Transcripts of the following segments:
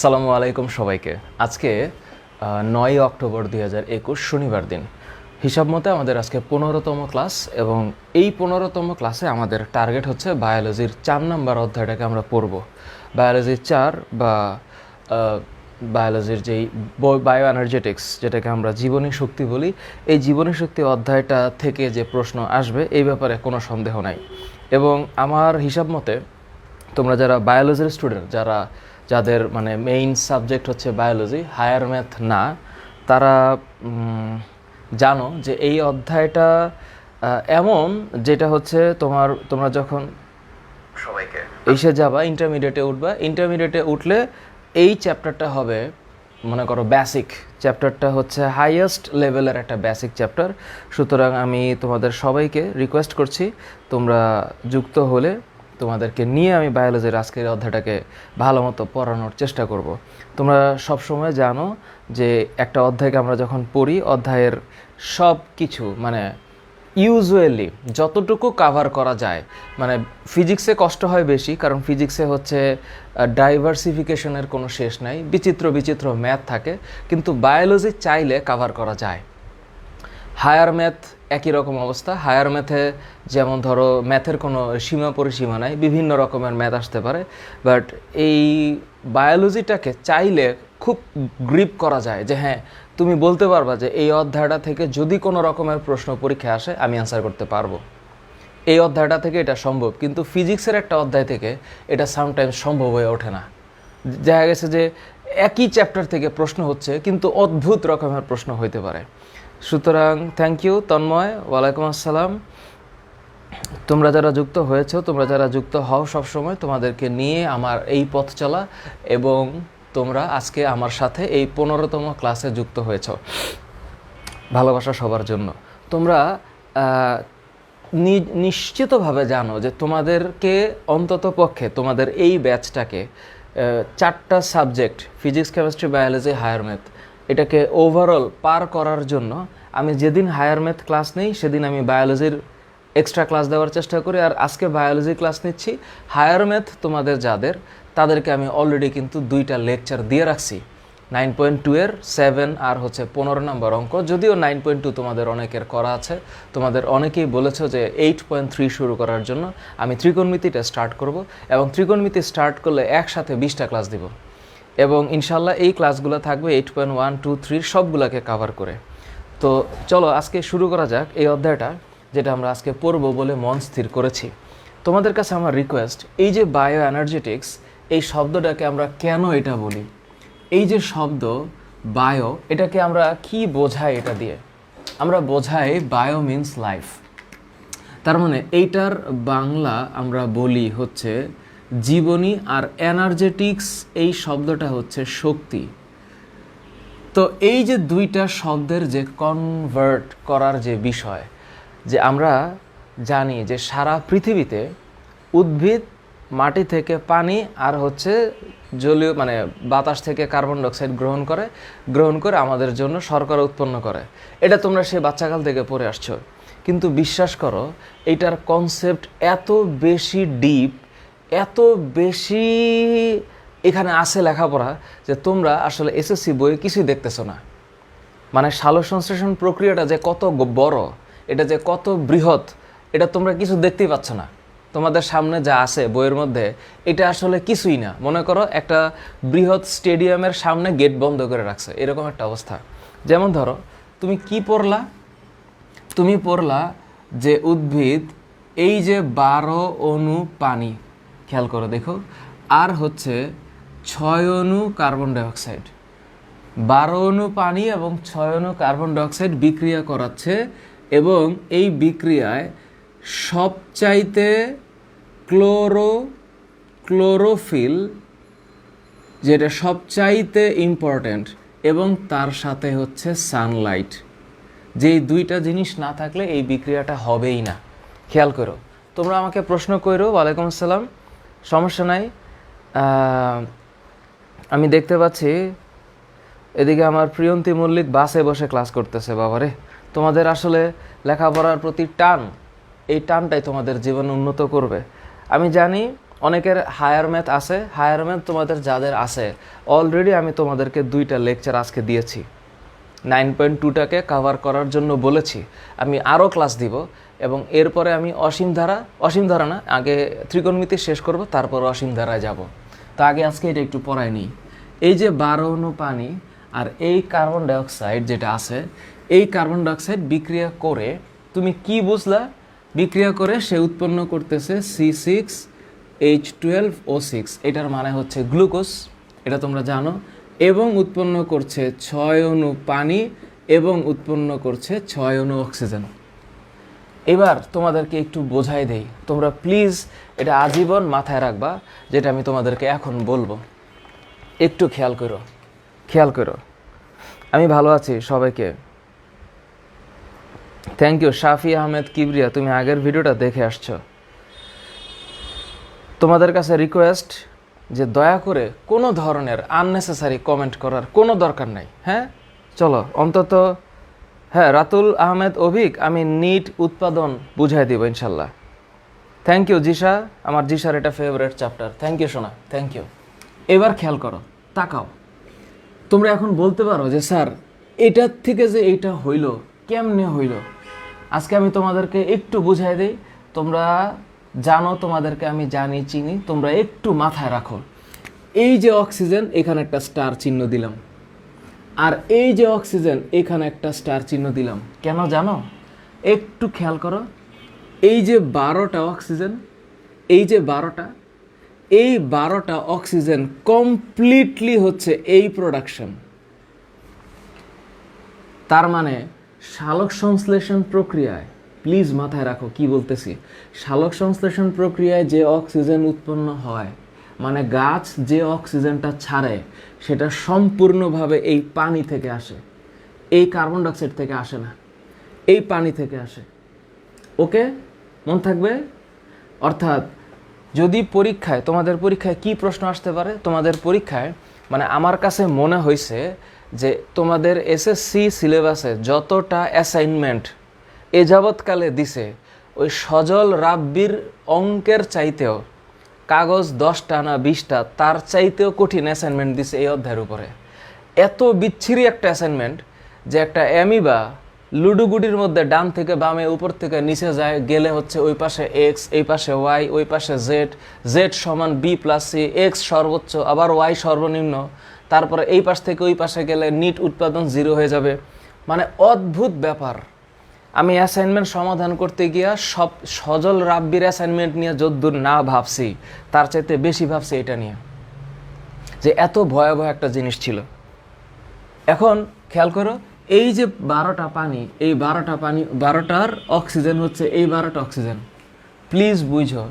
সালামু আলাইকুম সবাইকে। আজকে ৯ অক্টোবর ২০২১ শনিবার দিন। হিসাব মতে আমাদের আজকে ১৫তম ক্লাস এবং এই ১৫তম ক্লাসে আমাদের টার্গেট হচ্ছে বায়োলজির ৪ নম্বর অধ্যায়টাকে আমরা পড়ব। বায়োলজির ৪ বা বায়োলজির যেই বায়ো এনার্জেটিক্স, যেটাকে আমরা জীবনী শক্তি বলি, এই জীবনী শক্তি অধ্যায়টা থেকে যে প্রশ্ন আসবে এই ব্যাপারে কোনো সন্দেহ নাই। এবং আমার হিসাব মতে তোমরা যারা বায়োলজির স্টুডেন্ট, যাদের মানে মেইন সাবজেক্ট হচ্ছে বায়োলজি, হায়ার ম্যাথ না, তারা জানো যে এই অধ্যায়টা এমন যেটা হচ্ছে তোমরা যখন সবাইকে এসে যাবা, ইন্টারমিডিয়েটে উঠবা, ইন্টারমিডিয়েটে উঠলে এই চ্যাপ্টারটা হবে, মনে করো বেসিক চ্যাপ্টারটা হচ্ছে হাইয়েস্ট লেভেলের একটা বেসিক চ্যাপ্টার। সুতরাং আমি তোমাদের সবাইকে রিকোয়েস্ট করছি, তোমরা যুক্ত হলে তোমাদেরকে নিয়ে আমি বায়োলজির আজকের অধ্যায়টাকে ভালো মতো পড়ানোর চেষ্টা করব। তোমরা সবসময় জানো যে একটা অধ্যায়কে আমরা যখন পড়ি, অধ্যায়ের সব কিছু মানে ইউজুয়ালি যতটুকু কাভার করা যায়, মানে ফিজিক্সে কষ্ট হয় বেশি, কারণ ফিজিক্সে হচ্ছে ডাইভার্সিফিকেশনের কোনো শেষ নাই, বিচিত্র বিচিত্র ম্যাথ থাকে, কিন্তু বায়োলজি চাইলে কাভার করা যায়। হায়ার ম্যাথ একই রকম অবস্থা। হায়ার ম্যাথে যেমন ধরো ম্যাথের কোনো সীমা পরিসীমা নাই, বিভিন্ন রকমের ম্যাথ আসতে পারে, বাট এই বায়োলজিটাকে চাইলে খুব গ্রিপ করা যায় যে হ্যাঁ, তুমি বলতে পারবা যে এই অধ্যায়টা থেকে যদি কোনো রকমের প্রশ্ন পরীক্ষায় আসে আমি অ্যান্সার করতে পারবো। এই অধ্যায়টা থেকে এটা সম্ভব, কিন্তু ফিজিক্সের একটা অধ্যায় থেকে এটা সামটাইমস সম্ভব হয়ে ওঠে না। দেখা গেছে যে একই চ্যাপ্টার থেকে প্রশ্ন হচ্ছে কিন্তু অদ্ভুত রকমের প্রশ্ন হইতে পারে। সুতরাং থ্যাংক ইউ তন্ময়, ওয়ালাইকুম আসসালাম। তোমরা যারা যুক্ত হয়েছো, তোমরা যারা যুক্ত হও সবসময়, তোমাদেরকে নিয়ে আমার এই পথ চলা, এবং তোমরা আজকে আমার সাথে এই ১৫তম ক্লাসে যুক্ত হয়েছ, ভালোবাসা সবার জন্য। তোমরা নিশ্চিতভাবে জানো যে তোমাদেরকে অন্তত পক্ষে তোমাদের এই ব্যাচটাকে 4টা subject, physics, chemistry, biology, higher math, এটাকে ওভারঅল পার করার জন্য আমি যেদিন হায়ার ম্যাথ ক্লাস নেই সেদিন আমি বায়োলজির এক্সট্রা ক্লাস দেওয়ার চেষ্টা করি, আর আজকে বায়োলজি ক্লাস নিচ্ছি। হায়ার ম্যাথ তোমাদের তাদেরকে আমি অলরেডি কিন্তু 2টা লেকচার দিয়ে রাখছি, 9.2 এর 7 আর হচ্ছে 15 নম্বর অঙ্ক। যদিও 9.2 তোমাদের অনেকের করা আছে, তোমাদের অনেকেই বলেছো যে 8.3 শুরু করার জন্য আমি ত্রিকোণমিতিটা স্টার্ট করব, এবং ত্রিকোণমিতি স্টার্ট করলে একসাথে 20টা ক্লাস দিব, এবং ইনশাল্লাহ এই ক্লাসগুলো থাকবে 8.1, 2, 3 সবগুলোকে কাভার করে। তো চলো আজকে শুরু করা যাক এই অধ্যায়টা, যেটা আমরা আজকে পড়ব বলে মন স্থির করেছি। তোমাদের কাছে আমার রিকোয়েস্ট, এই যে বায়ো এনার্জেটিক্স, এই শব্দটাকে আমরা কেন এটা বলি, এই যে শব্দ বায়ো, এটাকে আমরা কি বোঝাই, এটা দিয়ে আমরা বোঝাই বায়ো মিন্স লাইফ। তার মানে এইটার বাংলা আমরা বলি হচ্ছে জীবনী, আর এনার্জেটিক্স এই শব্দটা হচ্ছে শক্তি। তো এই যে 2টা শব্দের যে কনভার্ট করার যে বিষয়, যে আমরা জানি যে সারা পৃথিবীতে উদ্ভিদ মাটি থেকে পানি আর হচ্ছে জলীয় মানে বাতাস থেকে কার্বন ডাইঅক্সাইড গ্রহণ করে আমাদের জন্য শর্করা উৎপন্ন করে। এটা তোমরা সেই বাচ্চাকাল থেকে পড়ে আসছো, কিন্তু বিশ্বাস করো এইটার কনসেপ্ট এত বেশি ডিপ, এত বেশি এখানে আছে লেখাপড়া, যে তোমরা আসলে এসএসসি বইয়ে কিছুই দেখতেছো না। মানে সালোকসংশ্লেষণ প্রক্রিয়াটা যে কত বড়, এটা যে কত বৃহৎ, এটা তোমরা কিছু দেখতেই পাচ্ছ না। তোমাদের সামনে যা আছে বইয়ের মধ্যে, এটা আসলে কিছুই না। মনে করো একটা বৃহৎ স্টেডিয়ামের সামনে গেট বন্ধ করে রাখছে, এরকম একটা অবস্থা। যেমন ধরো তুমি কি পড়লা, তুমি পড়লা যে উদ্ভিদ এই যে 12 অণু পানি, খেয়াল করে দেখো, আর হচ্ছে 6 অণু কার্বন ডাইঅক্সাইড, 12 অণু পানি এবং 6 অণু কার্বন ডাইঅক্সাইড বিক্রিয়া করাচ্ছে, এবং এই বিক্রিয়ায় সবচাইতে ক্লোরোফিল যেটা সবচাইতে ইম্পর্ট্যান্ট, এবং তার সাথে হচ্ছে সানলাইট। যেই 2টা জিনিস না থাকলে এই বিক্রিয়াটা হবেই না। খেয়াল করো, তোমরা আমাকে প্রশ্ন করো। ওয়ালাইকুম আসসালাম, সমস্যা নাই। আমি দেখতে পাচ্ছি এদিকে আমার প্রিয়ন্তী মল্লিক বাসে বসে ক্লাস করতেছে। বাবারে, তোমাদের আসলে লেখাপড়ার প্রতি টান, এই টানটাই তোমাদের জীবন উন্নত করবে। আমি জানি অনেকের হায়ার ম্যাথ আছে, হায়ার ম্যাথ তোমাদের যাদের আছে অলরেডি আমি তোমাদেরকে 2টা লেকচার আজকে দিয়েছি। 9.2টাকে কভার করার জন্য বলেছি, আমি আরও ক্লাস দিব এবং এরপরে আমি অসীম ধারা না, আগে ত্রিকোণমিতি শেষ করব, তারপর অসীম ধারায় যাব। তো আগে আজকে এটা একটু পড়াই নিই। এই যে 12 অণু পানি আর এই কার্বন ডাইঅক্সাইড যেটা আছে, এই কার্বন ডাইঅক্সাইড বিক্রিয়া করে তুমি কি বুঝলা? বিক্রিয়া করে সে উৎপন্ন করতেছে C6H12O6, এটার মানে হচ্ছে গ্লুকোজ, এটা তোমরা জানো, এবং উৎপন্ন করছে 6 অণু পানি এবং উৎপন্ন করছে 6 অণু অক্সিজেন। এবার তোমাদেরকে একটু বোঝাই দেই, তোমরা প্লিজ এটা আজীবন মাথায় রাখবা, যেটা আমি তোমাদেরকে এখন বলবো। একটু খেয়াল করো। আমি ভালো আছি, সবাইকে থ্যাংক ইউ। শাফি আহমেদ কিবরিয়া, তুমি আগের ভিডিওটা দেখে আসছো। তোমাদের কাছে রিকোয়েস্ট যে দয়া করে কোনো ধরনের আননেসেসারি কমেন্ট করার কোনো দরকার নাই। হ্যাঁ, চলো অন্তত, হ্যাঁ, রাতুল আহমেদ অভিক, আমি নিট উৎপাদন বুঝাই দিব ইনশাল্লাহ। থ্যাংক ইউ জিশা, আমার জিশার এটা ফেভারিট চ্যাপ্টার। থ্যাংক ইউ সোনা, থ্যাংক ইউ। এবার খেয়াল করো, তাকাও। তোমরা এখন বলতে পারো যে স্যার এটার থেকে যে এইটা হইল, কেমনে হইল? আজকে আমি তোমাদেরকে একটু বুঝাই দেই। তোমরা জানো, তোমাদেরকে আমি জানি, চিনি, তোমরা একটু মাথায় রাখো। এই যে অক্সিজেন, এখানে একটা স্টার চিহ্ন দিলাম, আর এই যে অক্সিজেন, এখানে একটা স্টার চিহ্ন দিলাম। কেন জানো? একটু খেয়াল করো। এই যে 12টা অক্সিজেন, এই যে 12টা অক্সিজেন কমপ্লিটলি হচ্ছে এই প্রোডাকশন। তার মানে সালোক সংশ্লেষণ প্রক্রিয়ায়, প্লিজ মাথায় রাখো কি বলতেছি, সালোক সংশ্লেষণ প্রক্রিয়ায় যে অক্সিজেন উৎপন্ন হয়, মানে গাছ যে অক্সিজেনটা ছাড়ে, সেটা সম্পূর্ণভাবে এই পানি থেকে আসে, এই কার্বন ডাইঅক্সাইড থেকে আসে না, এই পানি থেকে আসে। ওকে, মন থাকবে? অর্থাৎ যদি পরীক্ষায়, তোমাদের পরীক্ষায় কি প্রশ্ন আসতে পারে, তোমাদের পরীক্ষায়, মানে আমার কাছে মনে হয়েছে যে তোমাদের এসএসসি সিলেবাসে যতটা অ্যাসাইনমেন্ট এ যাবৎকালে দিছে, ওই সজল রাব্বির অঙ্কের চাইতেও কাগজ 10টা না 20টা, তার চাইতেও কঠিন অ্যাসাইনমেন্ট দিছে এই অধ্যায়ের উপরে। এত বিচ্ছিরি একটা অ্যাসাইনমেন্ট যে একটা অ্যামিবা লুডুগুডির মধ্যে ডান থেকে বামে, উপর থেকে নিচে যায়, গেলে হচ্ছে ওই পাশে এক্স, এই পাশে ওয়াই, ওই পাশে জেড, জেড সমান বি প্লাস সি, এক্স সর্বোচ্চ, আবার ওয়াই সর্বনিম্ন, তারপরে এই পাশ থেকে ওই পাশে গেলে নিট উৎপাদন 0 হয়ে যাবে। মানে অদ্ভুত ব্যাপার। আমি অ্যাসাইনমেন্ট সমাধান করতে গিয়া সব সজল রাব্বির অ্যাসাইনমেন্ট নিয়ে যদ্দূর না ভাবছি, তার চাইতে বেশি ভাবছি এটা নিয়ে, যে এত ভয়াবহ একটা জিনিস ছিল। এখন খেয়াল করো, এই যে 12টা পানি, এই 12টা পানি, 12টার অক্সিজেন হচ্ছে এই 12টা অক্সিজেন, প্লিজ বুঝো।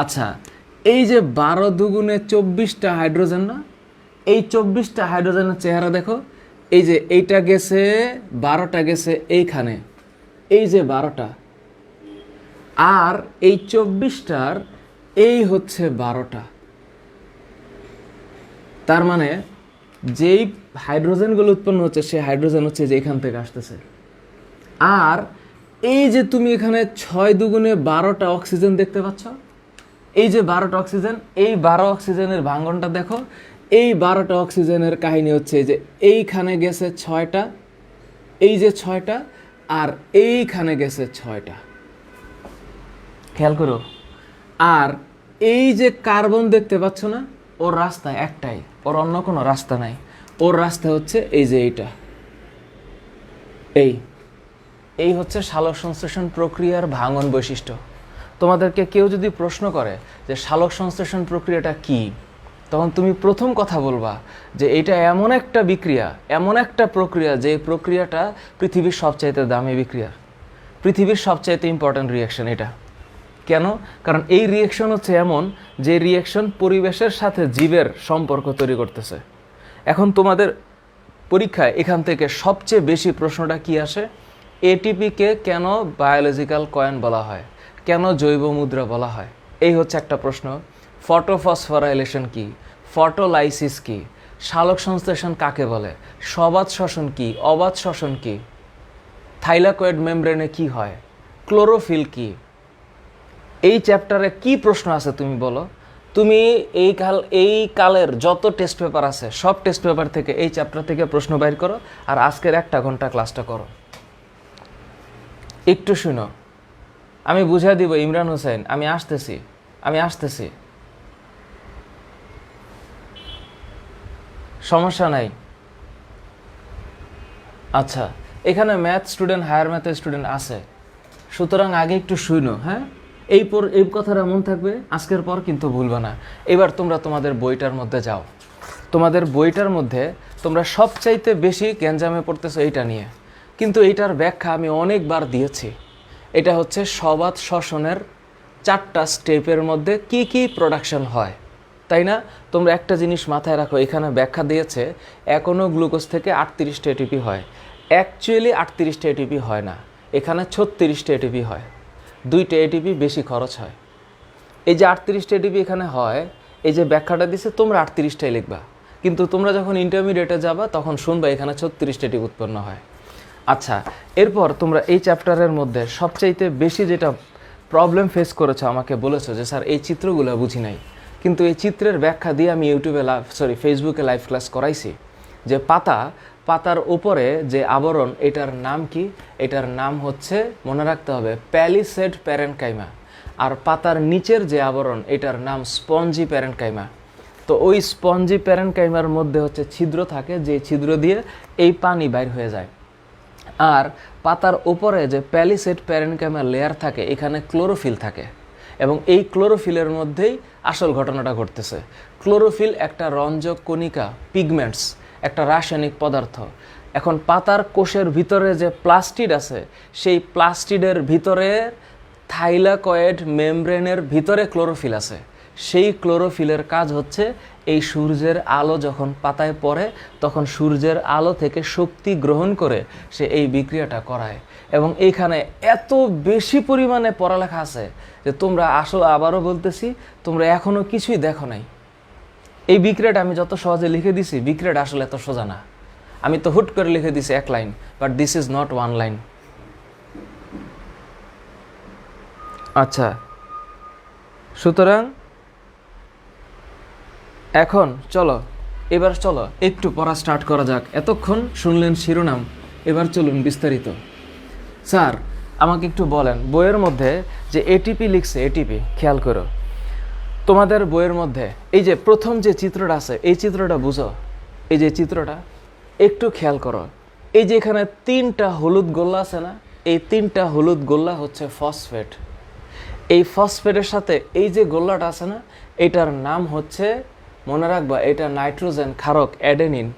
আচ্ছা, এই যে 12 দুগুণে 24টা হাইড্রোজেন না, এই 24টা হাইড্রোজেনের চেহারা দেখো। এই যে এইটা গেছে, 12টা গেছে এইখানে, এই যে 12টা, আর এই 24টার এই হচ্ছে 12টা। তার মানে যেই হাইড্রোজেনগুলো উৎপন্ন হচ্ছে, সেই হাইড্রোজেন হচ্ছে যে এখান থেকে আসতেছে। আর এই যে তুমি এখানে 6 দুগুণে 12টা অক্সিজেন দেখতে পাচ্ছ, এই যে 12টা অক্সিজেন, এই 12 অক্সিজেনের ভাঙ্গনটা দেখো। এই 12টা অক্সিজেনের কাহিনী হচ্ছে যে এইখানে গেছে 6টা, এই যে 6টা, আর এইখানে গেছে 6টা। খেয়াল করো। আর এই যে কার্বন দেখতে পাচ্ছ না, ওর রাস্তা একটাই, ওর অন্য কোনো রাস্তা নাই। ওর রাস্তা হচ্ছে এই যে এইটা, এই হচ্ছে সালোক সংশ্লেষণ প্রক্রিয়ার ভাঙন বৈশিষ্ট্য। তোমাদেরকে কেউ যদি প্রশ্ন করে যে সালোক সংশ্লেষণ প্রক্রিয়াটা কি, তখন তুমি প্রথম কথা বলবা যে এটা এমন একটা বিক্রিয়া, এমন একটা প্রক্রিয়া, যে প্রক্রিয়াটা পৃথিবীর সবচাইতে দামি বিক্রিয়া, পৃথিবীর সবচাইতে ইম্পর্ট্যান্ট রিয়াকশন এটা। কেন? কারণ এই রিয়াকশন হচ্ছে এমন যে রিয়াকশন পরিবেশের সাথে জীবের সম্পর্ক তৈরি করতেছে। এখন তোমাদের পরীক্ষায় এখান থেকে সবচেয়ে বেশি প্রশ্নটা কি আসে, এটিপিকে কেন বায়োলজিক্যাল কয়েন বলা হয়, কেন জৈব মুদ্রা বলা হয়, এই হচ্ছে একটা প্রশ্ন। ফটোফসফোরাইলেশন কি, ফটোলাইসিস কি, সালোক সংশ্লেষণ কাকে বলে, সবাত শ্বসন কি, অবাত শ্বসন কি, থাইলাকয়েড মেমব্রেনে কি হয়, ক্লোরোফিল কি, এই চ্যাপ্টারে কি প্রশ্ন আছে তুমি বলো। তুমি এই কালের যত টেস্ট পেপার আছে সব টেস্ট পেপার থেকে এই চ্যাপ্টার থেকে প্রশ্ন বাইর করো, আর আজকের 1 ঘন্টা ক্লাসটা করো। একটু শুনো, আমি বুঝিয়ে দিব। ইমরান হোসেন, আমি আসতেছি, সমস্যা নাই। আচ্ছা, এখানে ম্যাথ স্টুডেন্ট, হায়ার ম্যাথের স্টুডেন্ট আছে, সুতরাং আগে একটু শুনো। হ্যাঁ, এই কথাটা মন থাকবে, আজকের পর কিন্তু ভুলবে না। এবার তোমরা তোমাদের বইটার মধ্যে যাও। তোমাদের বইটার মধ্যে তোমরা সবচাইতে বেশি গ্যাঞ্জামে পড়তেছো এইটা নিয়ে, কিন্তু এইটার ব্যাখ্যা আমি অনেকবার দিয়েছি। এটা হচ্ছে সবাত শ্বসনের 4টা স্টেপের মধ্যে কি কি প্রোডাকশন হয়, তাই না? তোমরা একটা জিনিস মাথায় রাখো, এখানে ব্যাখ্যা দিয়েছে এখনও গ্লুকোজ থেকে 38টা এটিপি হয়। অ্যাকচুয়ালি 38টা এটিপি হয় না, এখানে 36টা এটিপি হয়। 2টা এটিপি বেশি খরচ হয়। এই যে 38টা এটিপি এখানে হয়, এই যে ব্যাখ্যাটা দিছে তোমরা 38টাই লিখবা, কিন্তু তোমরা যখন ইন্টারমিডিয়েটে যাবা তখন শুনবা এখানে 36টা এটিপি উৎপন্ন হয়। আচ্ছা, এরপর তোমরা এই চ্যাপ্টারের মধ্যে সবচাইতে বেশি যেটা প্রবলেম ফেস করেছো, আমাকে বলেছো যে স্যার এই চিত্রগুলো বুঝি নাই, কিন্তু এই চিত্রের ব্যাখ্যা দিয়ে আমি ফেসবুকে লাইভ ক্লাস করাইছি। যে পাতার উপরে যে আবরণ, এটার নাম কি? এটার নাম হচ্ছে, মনে রাখতে হবে, প্যালিসেড প্যারেনকাইমা। আর পাতার নিচের যে আবরণ, এটার নাম স্পঞ্জি প্যারেনকাইমা। তো ওই স্পঞ্জি প্যারেনকাইমার মধ্যে হচ্ছে ছিদ্র থাকে, যে ছিদ্র দিয়ে এই পানি বাইর হয়ে যায়। আর পাতার উপরে যে প্যালিসেড প্যারেনকাইমা লেয়ার থাকে, এখানে ক্লোরোফিল থাকে, এবং এই ক্লোরোফিলের মধ্যেই আসল ঘটনাটা ঘটতেছে। ক্লোরোফিল একটা রঞ্জক কণিকা, পিগমেন্টস, একটা রাসায়নিক পদার্থ। এখন পাতার কোষের ভিতরে যে প্লাস্টিড আছে, সেই প্লাস্টিডের ভিতরে থাইলাকয়েড মেমব্রেনের ভিতরে ক্লোরোফিল আছে। সেই ক্লোরোফিলের কাজ হচ্ছে এই সূর্যের আলো যখন পাতায় পড়ে, তখন সূর্যের আলো থেকে শক্তি গ্রহণ করে সে এই বিক্রিয়াটা করায়। এবং এইখানে এত বেশি পরিমাণে পড়ালেখা আছে যে তোমরা আসলে, আবারও বলতেছি, তোমরা এখনও কিছুই দেখো নাই। এই বিক্রিয়াটা আমি যত সহজে লিখে দিছি, বিক্রিয়াটা আসলে এত সোজা না। আমি তো হুট করে লিখে দিছি 1 line, but this is not 1 line. আচ্ছা, সুতরাং এখন এবার চলো একটু পড়া স্টার্ট করা যাক। এতক্ষণ শুনলেন শিরোনাম, এবার চলুন বিস্তারিত। স্যার, আমাকে একটু বলেন, বইয়ের মধ্যে যে এটিপি লিখছে, এটিপি খেয়াল করো। তোমাদের বইয়ের মধ্যে এই যে প্রথম যে চিত্রটা আছে, এই চিত্রটা বুঝো। এই যে চিত্রটা একটু খেয়াল করো, এই যে এখানে 3টা হলুদ গোল্লা আছে না, এই 3টা হলুদ গোল্লা হচ্ছে ফসফেট। এই ফসফেটের সাথে এই যে গোল্লাটা আছে না, এটার নাম হচ্ছে, মনে রাখবা, এটা নাইট্রোজেন ক্ষারক অ্যাডেনিন।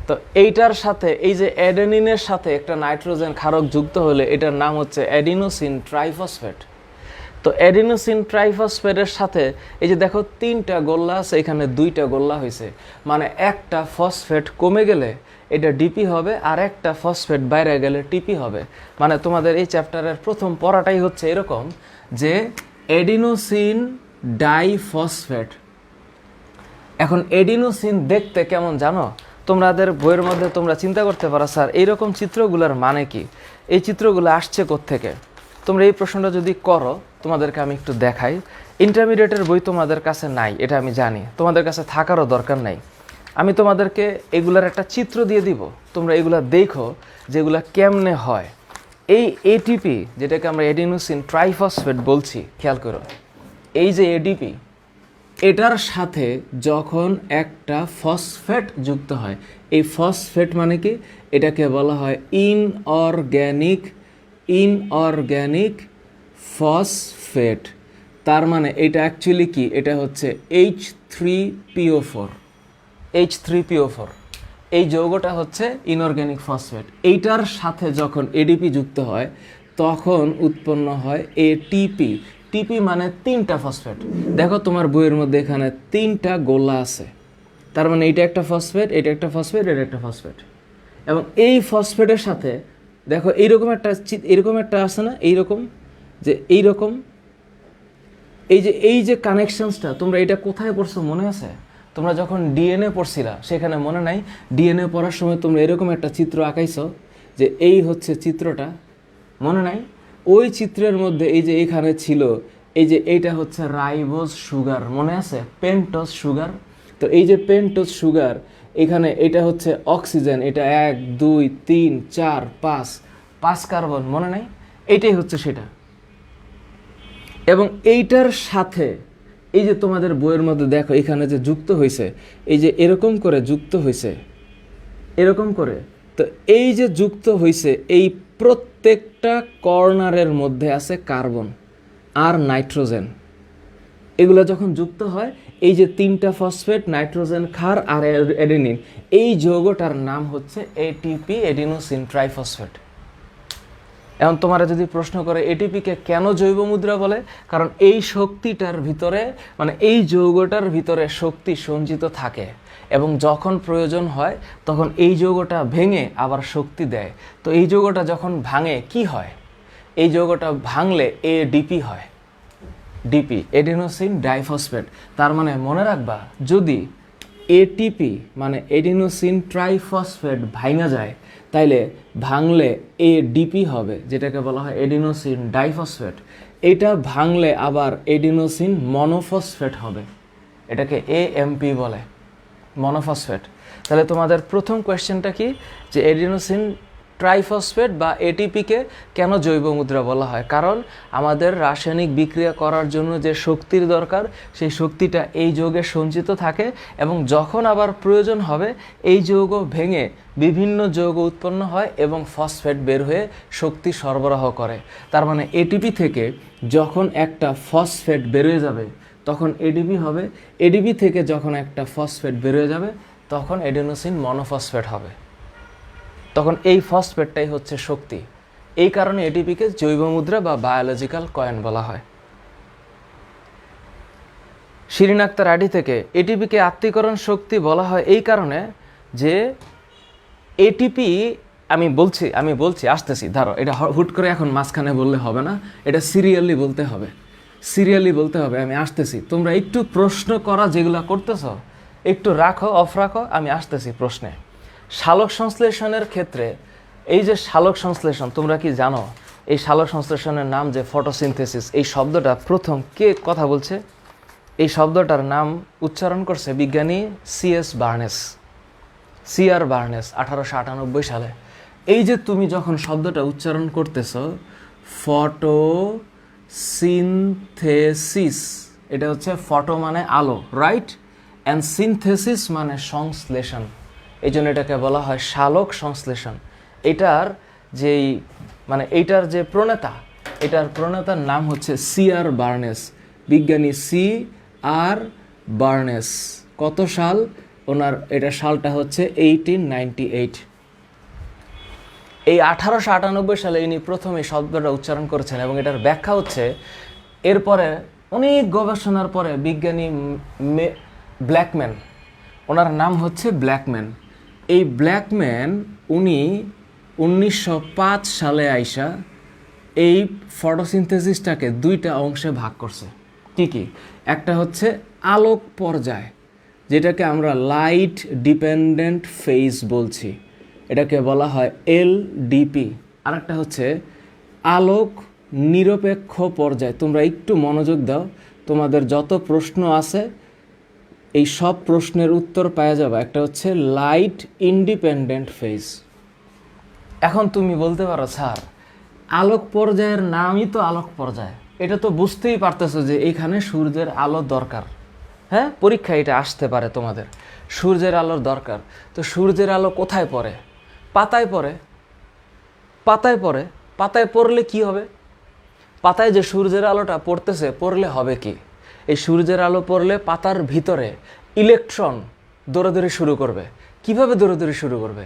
তো এইটার সাথে, এই যে অ্যাডেনিনের সাথে একটা নাইট্রোজেন ক্ষারক যুক্ত হলে এটার নাম হচ্ছে অ্যাডিনোসিন ট্রাইফসফেট। তো অ্যাডিনোসিন ট্রাইফসফেটের সাথে এই যে দেখো 3টা গোল্লা আছে, এখানে 2টা গোল্লা হয়েছে, মানে একটা ফসফেট কমে গেলে এটা ডিপি হবে, আর একটা ফসফেট বাইরে গেলে টিপি হবে। মানে তোমাদের এই চ্যাপ্টারের প্রথম পড়াটাই হচ্ছে এরকম যে অ্যাডিনোসিন ডাইফসফেট। এখন অ্যাডিনোসিন দেখতে কেমন জানো? তোমাদের বইয়ের মধ্যে তোমরা চিন্তা করতে পারো, স্যার এইরকম চিত্রগুলোর মানে কি, এই চিত্রগুলো আসছে কোত্থেকে? তোমরা এই প্রশ্নটা যদি করো, তোমাদেরকে আমি একটু দেখাই। ইন্টারমিডিয়েটের বই তোমাদের কাছে নাই, এটা আমি জানি, তোমাদের কাছে থাকারও দরকার নাই। আমি তোমাদেরকে এগুলার একটা চিত্র দিয়ে দিব, তোমরা এগুলা দেখো যেগুলা কেমনে হয়। এই এটিপি, যেটাকে আমরা অ্যাডিনোসিন ট্রাইফসফেট বলছি, খেয়াল করো, এই যে এটিপি, এটার সাথে যখন একটা ফসফেট যুক্ত হয়, এই ফসফেট মানে কি? এটাকে বলা হয় ইনঅর্গ্যানিক ফসফেট। তার মানে এটা অ্যাকচুয়ালি কি? এটা হচ্ছে H3PO4। এই যৌগটা হচ্ছে ইনঅর্গ্যানিক ফসফেট। এইটার সাথে যখন এডিপি যুক্ত হয়, তখন উৎপন্ন হয় এটিপি। টিপি মানে 3টা ফসফেট। দেখো তোমার বইয়ের মধ্যে এখানে 3টা গোলা আছে, তার মানে এইটা একটা ফসফেট, এটা একটা ফসফেট, এটা একটা ফসফেট। এবং এই ফসফেটের সাথে দেখো এরকম একটা আছে না, এইরকম, যে এইরকম, এই যে কানেকশনসটা, তোমরা এটা কোথায় পড়ছো মনে আছে? তোমরা যখন ডিএনএ পড়ছিলা, সেখানে মনে নাই? ডিএনএ পড়ার সময় তোমরা এরকম একটা চিত্র আঁকাইছো, যে এই হচ্ছে চিত্রটা, মনে নাই? ওই চিত্রের মধ্যে এই যে এখানে ছিল এই যে এইটা হচ্ছে রাইবোজ সুগার, মনে আছে? Pentose sugar. তো এই যে পেন্টোজ সুগার, এখানে এটা হচ্ছে অক্সিজেন, এটা 1 2 3 4 5 5 কার্বন, মনে নাই? এইটাই হচ্ছে সেটা। এবং এইটার সাথে এই যে তোমাদের বইয়ের মধ্যে দেখো এখানে যে যুক্ত হয়েছে, এই যে এরকম করে যুক্ত হয়েছে, এরকম করে। তো এই যে যুক্ত হয়েছে, এই প্রত্যেকটা কর্নারের মধ্যে আছে কার্বন আর নাইট্রোজেন। এগুলো যখন যুক্ত হয়, এই যে 3টা ফসফেট, নাইট্রোজেন ক্ষার আর অ্যাডেনিন, এই যৌগটার নাম হচ্ছে এটিপি, এডিনোসিন ট্রাইফসফেট। এখন তোমারা যদি প্রশ্ন করে এটিপিকে কেন জৈব মুদ্রা বলে, কারণ এই শক্তিটার ভিতরে, মানে এই যৌগটার ভিতরে শক্তি সঞ্চিত থাকে এবং যখন প্রয়োজন হয় তখন এই যৌগটা ভেঙে আবার শক্তি দেয়। তো এই যৌগটা যখন ভাঙে কি হয়? এই যৌগটা ভাঙলে এডিপি হয়, ডিপি, এডিনোসিন ডাইফসফেট। তার মানে মনে রাখবা, যদি এটিপি মানে এডিনোসিন ট্রাইফসফেট ভাঙা যায়, তাইলে ভাঙলে এডিপি হবে, যেটাকে বলা হয় এডিনোসিন ডাইফসফেট। এটা ভাঙলে আবার এডিনোসিন মনোফসফেট হবে, এটাকে এএমপি বলে, মনোফসফেট। তাহলে তোমাদের প্রথম কোয়েশ্চেনটা কি, যে এডিনোসিন ট্রাইফসফেট বা এটিপিকে কেন জৈব মুদ্রা বলা হয়? কারণ আমাদের রাসায়নিক বিক্রিয়া করার জন্য যে শক্তির দরকার, সেই শক্তিটা এই যৌগে সঞ্চিত থাকে এবং যখন আবার প্রয়োজন হবে এই যৌগ ভেঙে বিভিন্ন যৌগ উৎপন্ন হয় এবং ফসফেট বের হয়ে শক্তি সরবরাহ করে। তার মানে এটিপি থেকে যখন একটা ফসফেট বেরোয় যাবে তখন এডিপি হবে, এডিপি থেকে যখন একটা ফসফেট বেরোয় যাবে তখন এডিনোসিন মনোফসফেট হবে। তখন এই ফসফেটটাই হচ্ছে শক্তি। এই কারণে এটিপিকে জৈব মুদ্রা বা বায়োলজিক্যাল কয়েন বলা হয়। শিরিন আক্তার আডি থেকে, এটিপিকে আত্মীকরণ শক্তি বলা হয় এই কারণে যে এটিপি, আমি বলছি আসতেছি, ধরো এটা হুট করে এখন মাঝখানে বললে হবে না, এটা সিরিয়ালি বলতে হবে, আমি আসতেছি। তোমরা একটু প্রশ্ন করা যেগুলো করতেছ একটু রাখো, অফ রাখো, আমি আসতেছি প্রশ্নে। সালোক সংশ্লেষণের ক্ষেত্রে এই যে সালোক সংশ্লেষণ, তোমরা কি জানো এই সালোক সংশ্লেষণের নাম যে ফটোসিনথেসিস, এই শব্দটা প্রথম কে কথা বলছে? এই শব্দটার নাম উচ্চারণ করছে বিজ্ঞানী সিআর বার্নেস 1898 সালে। এই যে তুমি যখন শব্দটা উচ্চারণ করতেছ ফটোসিনথেসিস, এটা হচ্ছে ফটো মানে আলো, রাইট, অ্যান্ড সিনথেসিস মানে সংশ্লেষণ, এই জন্য এটাকে বলা হয় সালোক সংশ্লেষণ। এটার যে প্রণেতা, এটার প্রণেতার নাম হচ্ছে সিআর বার্নেস, বিজ্ঞানী সিআর বার্নেস। কত সাল ওনার? এটা সালটা হচ্ছে 1898। এই 1898 সালে ইনি প্রথম এই শব্দটা উচ্চারণ করেছেন এবং এটার ব্যাখ্যা হচ্ছে, এরপরে অনেক গবেষণার পরে বিজ্ঞানী ব্ল্যাকম্যান, ওনার নাম হচ্ছে ব্ল্যাকম্যান, এই ব্ল্যাকম্যান উনি 1905 সালে আইসা এই ফটোসিনথেসিসটাকে 2টা অংশে ভাগ করছে। কি? একটা হচ্ছে আলোক পর্যায়, যেটাকে আমরা লাইট ডিপেন্ডেন্ট ফেজ বলছি, এটাকে বলা হয় এলডিপি। আর একটা হচ্ছে আলোক নিরপেক্ষ পর্যায়। তোমরা একটু মনোযোগ দাও, তোমাদের যত প্রশ্ন আছে এই সব প্রশ্নের উত্তর পাওয়া যাবে। একটা হচ্ছে লাইট ইন্ডিপেন্ডেন্ট ফেজ। এখন তুমি বলতে পারো, স্যার আলোক পর্যায়ের নামই তো আলোক পর্যায়, এটা তো বুঝতেই পারতেছো যে এইখানে সূর্যের আলো দরকার। হ্যাঁ, পরীক্ষা এটা আসতে পারে তোমাদের, সূর্যের আলোর দরকার। তো সূর্যের আলো কোথায় পড়ে? পাতায় পড়ে। পাতায় পড়লে কি হবে? পাতায় যে সূর্যের আলোটা পড়লে হবে কি? এই সূর্যের আলো পড়লে পাতার ভিতরে ইলেকট্রন দৌড়াদৌড়ি শুরু করবে। কিভাবে দৌড়াদৌড়ি শুরু করবে?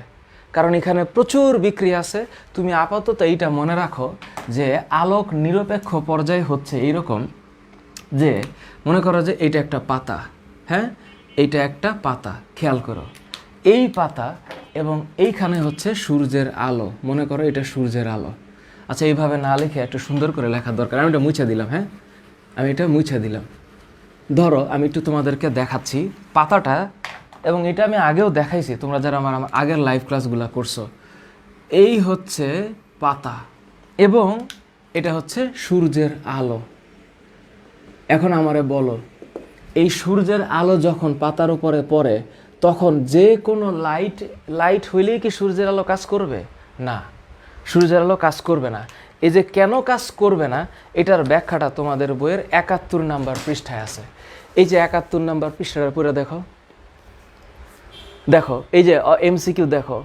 কারণ এখানে প্রচুর বিক্রিয়া আছে। তুমি আপাতত এইটা মনে রাখো যে আলোক নিরপেক্ষ পর্যায় হচ্ছে এইরকম, যে মনে করো যে এইটা একটা পাতা, হ্যাঁ, এইটা একটা পাতা, খেয়াল করো, এই পাতা এবং এইখানে হচ্ছে সূর্যের আলো, মনে করো এটা সূর্যের আলো। আচ্ছা, এইভাবে না লিখে একটু সুন্দর করে লেখার দরকার। আমি এটা মুছে দিলাম, হ্যাঁ, আমি এটা মুছে দিলাম। ধরো আমি একটু তোমাদেরকে দেখাচ্ছি পাতাটা, এবং এটা আমি আগেও দেখাইছি, তোমরা যারা আমার আগের লাইভ ক্লাসগুলো করছো। এই হচ্ছে পাতা এবং এটা হচ্ছে সূর্যের আলো। এখন আমারে বলো, এই সূর্যের আলো যখন পাতার উপরে পড়ে তখন যে কোনো লাইট হইলেই কি সূর্যের আলো কাজ করবে? না, সূর্যের আলো কাজ করবে না। এই যে কেন কাজ করবে না, এটার ব্যাখ্যাটা তোমাদের বইয়ের 71 নাম্বার পৃষ্ঠায় আছে। এই যে 71 নাম্বার পৃষ্ঠার পুরো দেখো, এই যে এমসিকিউ দেখো,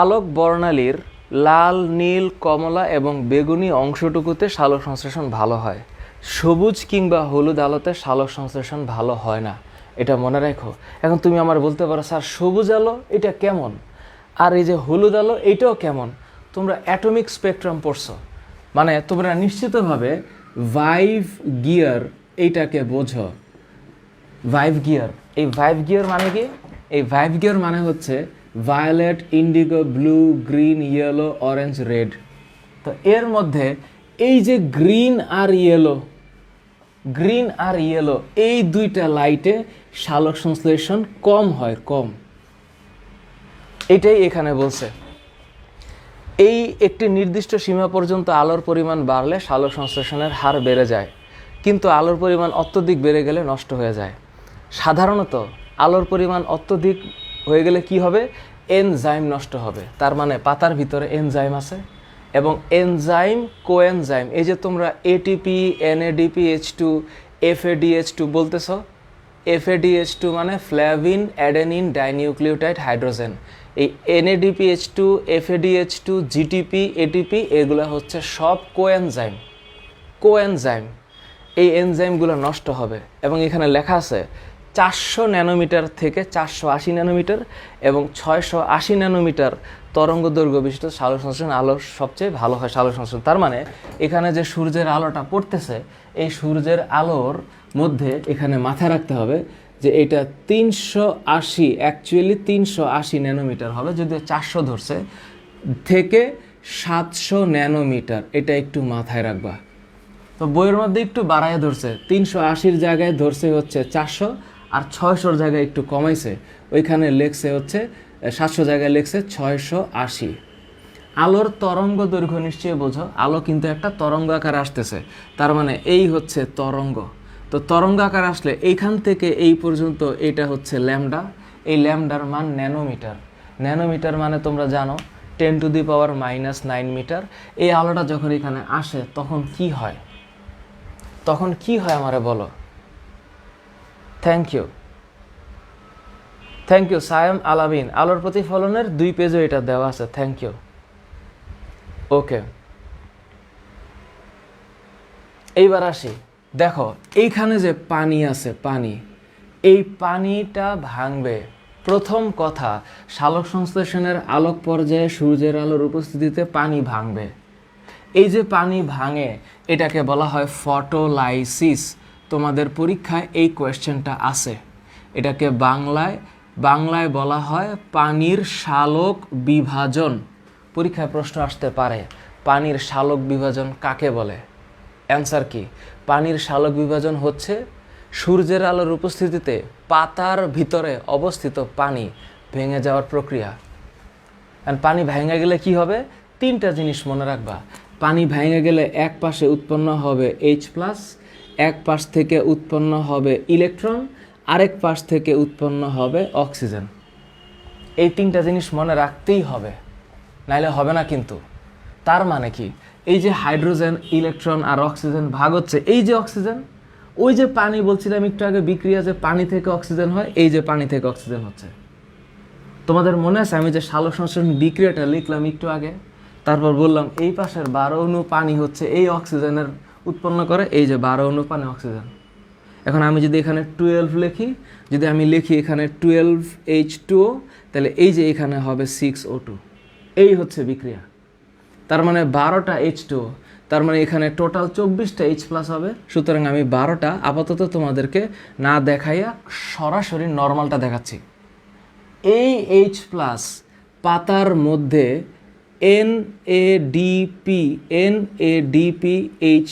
আলোক বর্ণালীর লাল, নীল, কমলা এবং বেগুনি অংশটুকুতে সালোক সংশ্লেষণ ভালো হয়, সবুজ কিংবা হলুদ আলোতে সালোক সংশ্লেষণ ভালো হয় না। এটা মনে রাখো। এখন তুমি আমার বলতে পারো, স্যার সবুজ আলো এটা কেমন, আর এই যে হলুদ আলো এইটাও কেমন? তোমরা অ্যাটমিক স্পেকট্রাম পড়ছো, মানে তোমরা নিশ্চিতভাবে ভাইভ গিয়ার এইটাকে বোঝো। ভাইভ গিয়ার, এই ভাইভ গিয়ার মানে কি? এই ভাইভ গিয়ার মানে হচ্ছে violet, Indigo, blue, green, yellow, orange, red. তো এর মধ্যে এই যে গ্রিন আর ইয়েলো এই দুইটা লাইটে সালোক সংশ্লেষণ কম হয়, কম। এটাই এখানে বলছে। এই একটি নির্দিষ্ট সীমা পর্যন্ত আলোর পরিমাণ বাড়লে সালোক সংশ্লেষণের হার বেড়ে যায়, কিন্তু আলোর পরিমাণ অত্যধিক বেড়ে গেলে নষ্ট হয়ে যায়। সাধারণত আলোর পরিমাণ অত্যধিক হয়ে গেলে কি হবে? এনজাইম নষ্ট হবে। তার মানে পাতার ভিতরে এনজাইম আছে, এবং এনজাইম, কোএনজাইম, এই যে তোমরা এটিপি, NADPH2, FADH2 বলতেছ, FADH2 মানে ফ্ল্যাভিন অ্যাডেনিন ডাইনিউক্লিওটাইড হাইড্রোজেন। এই NADPH2, FADH2, GTP, ATP এগুলো হচ্ছে সব কোএনজাইম। এই এনজাইমগুলো নষ্ট হবে, এবং এখানে লেখা আছে 400 ন্যানোমিটার থেকে 480 ন্যানোমিটার এবং 680 ন্যানোমিটার তরঙ্গ দৈর্ঘ্য বিশিষ্ট সালোক সংশ্লেষণ আলো সবচেয়ে ভালো হয় সালোক সংশ্লেষণ। তার মানে এখানে যে সূর্যের আলোটা পড়তেছে, এই সূর্যের আলোর মধ্যে এখানে মাথায় রাখতে হবে যে এটা 380, অ্যাকচুয়ালি 380 ন্যানোমিটার হবে, যদিও 400 ধরছে, থেকে 700 ন্যানোমিটার। এটা একটু মাথায় রাখবা। তো বইয়ের মধ্যে একটু বাড়ায় ধরছে, 380-র জায়গায় ধরছে হচ্ছে 400, আর 600-র জায়গায় একটু কমাইছে, ওইখানে লেখছে হচ্ছে 700 জায়গায় লেখছে 680। আলোর তরঙ্গ দৈর্ঘ্য নিশ্চয়ই বোঝো, আলো কিন্তু একটা তরঙ্গ আকারে আসতেছে, তার মানে এই হচ্ছে তরঙ্গ। তো তরঙ্গ আকার আসলে এইখান থেকে এই পর্যন্ত এটা হচ্ছে ল্যামডা, এই ল্যামডার মান ন্যানোমিটার মানে তোমরা জানো 10⁻⁻9 মিটার। এই আলোটা যখন এখানে আসে তখন কি হয় আমারে বলো। থ্যাংক ইউ সায়েম আলামিন। আলোর প্রতিফলনের 2 পেজও এটা দেওয়া আছে, থ্যাংক ইউ। ওকে, এইবার আসি। দেখো এইখানে যে পানি আছে, এই পানিটা ভাঙবে। প্রথম কথা, সালোক সংশ্লেষণের আলোক পর্যায়ে সূর্যের আলোর উপস্থিতিতে পানি ভাঙবে। এই যে পানি ভাঙে এটাকে বলা হয় ফটোলাইসিস। তোমাদের পরীক্ষায় এই কোয়েশ্চেনটা আছে। এটাকে বাংলায় বলা হয় পানির সালোক বিভাজন। পরীক্ষায় প্রশ্ন আসতে পারে, পানির সালোক বিভাজন কাকে বলে? অ্যান্সার কি? পানির সালোক বিভাজন হচ্ছে সূর্যের আলোর উপস্থিতিতে পাতার ভিতরে অবস্থিত পানি ভেঙে যাওয়ার প্রক্রিয়া। আর পানি ভেঙে গেলে কি হবে? 3টা জিনিস মনে রাখবা। পানি ভেঙে গেলে এক পাশে উৎপন্ন হবে H+, এক পাশ থেকে উৎপন্ন হবে ইলেকট্রন, আরেক পাশ থেকে উৎপন্ন হবে অক্সিজেন। এই 3টা জিনিস মনে রাখতেই হবে, নাইলে হবে না কিন্তু। তার মানে কি? এই যে হাইড্রোজেন, ইলেকট্রন আর অক্সিজেন ভাগ হচ্ছে, এই যে অক্সিজেন, ওই যে পানি বলছিলাম একটু আগে, বিক্রিয়া যে পানি থেকে অক্সিজেন হয়, এই যে পানি থেকে অক্সিজেন হচ্ছে। তোমাদের মনে আছে আমি যে সালোক সংশ্লেষণ বিক্রিয়াটা লিখলাম একটু আগে, তারপর বললাম এই পাশের 12 অণু পানি হচ্ছে এই অক্সিজেনের উৎপন্ন করে, এই যে 12 অণু পানি অক্সিজেন। এখন আমি যদি এখানে 12 লিখি, যদি আমি লিখি এখানে 12H2O, তাহলে এই যে এখানে হবে 6O2। এই হচ্ছে বিক্রিয়া। তার মানে 12টা H2O, তার মানে এখানে টোটাল 24টা H+ হবে। সুতরাং আমি 12টা আপাতত তোমাদেরকে না দেখাইয়া সরাসরি নর্মালটা দেখাচ্ছি। এই H+ পাতার মধ্যে NADPH,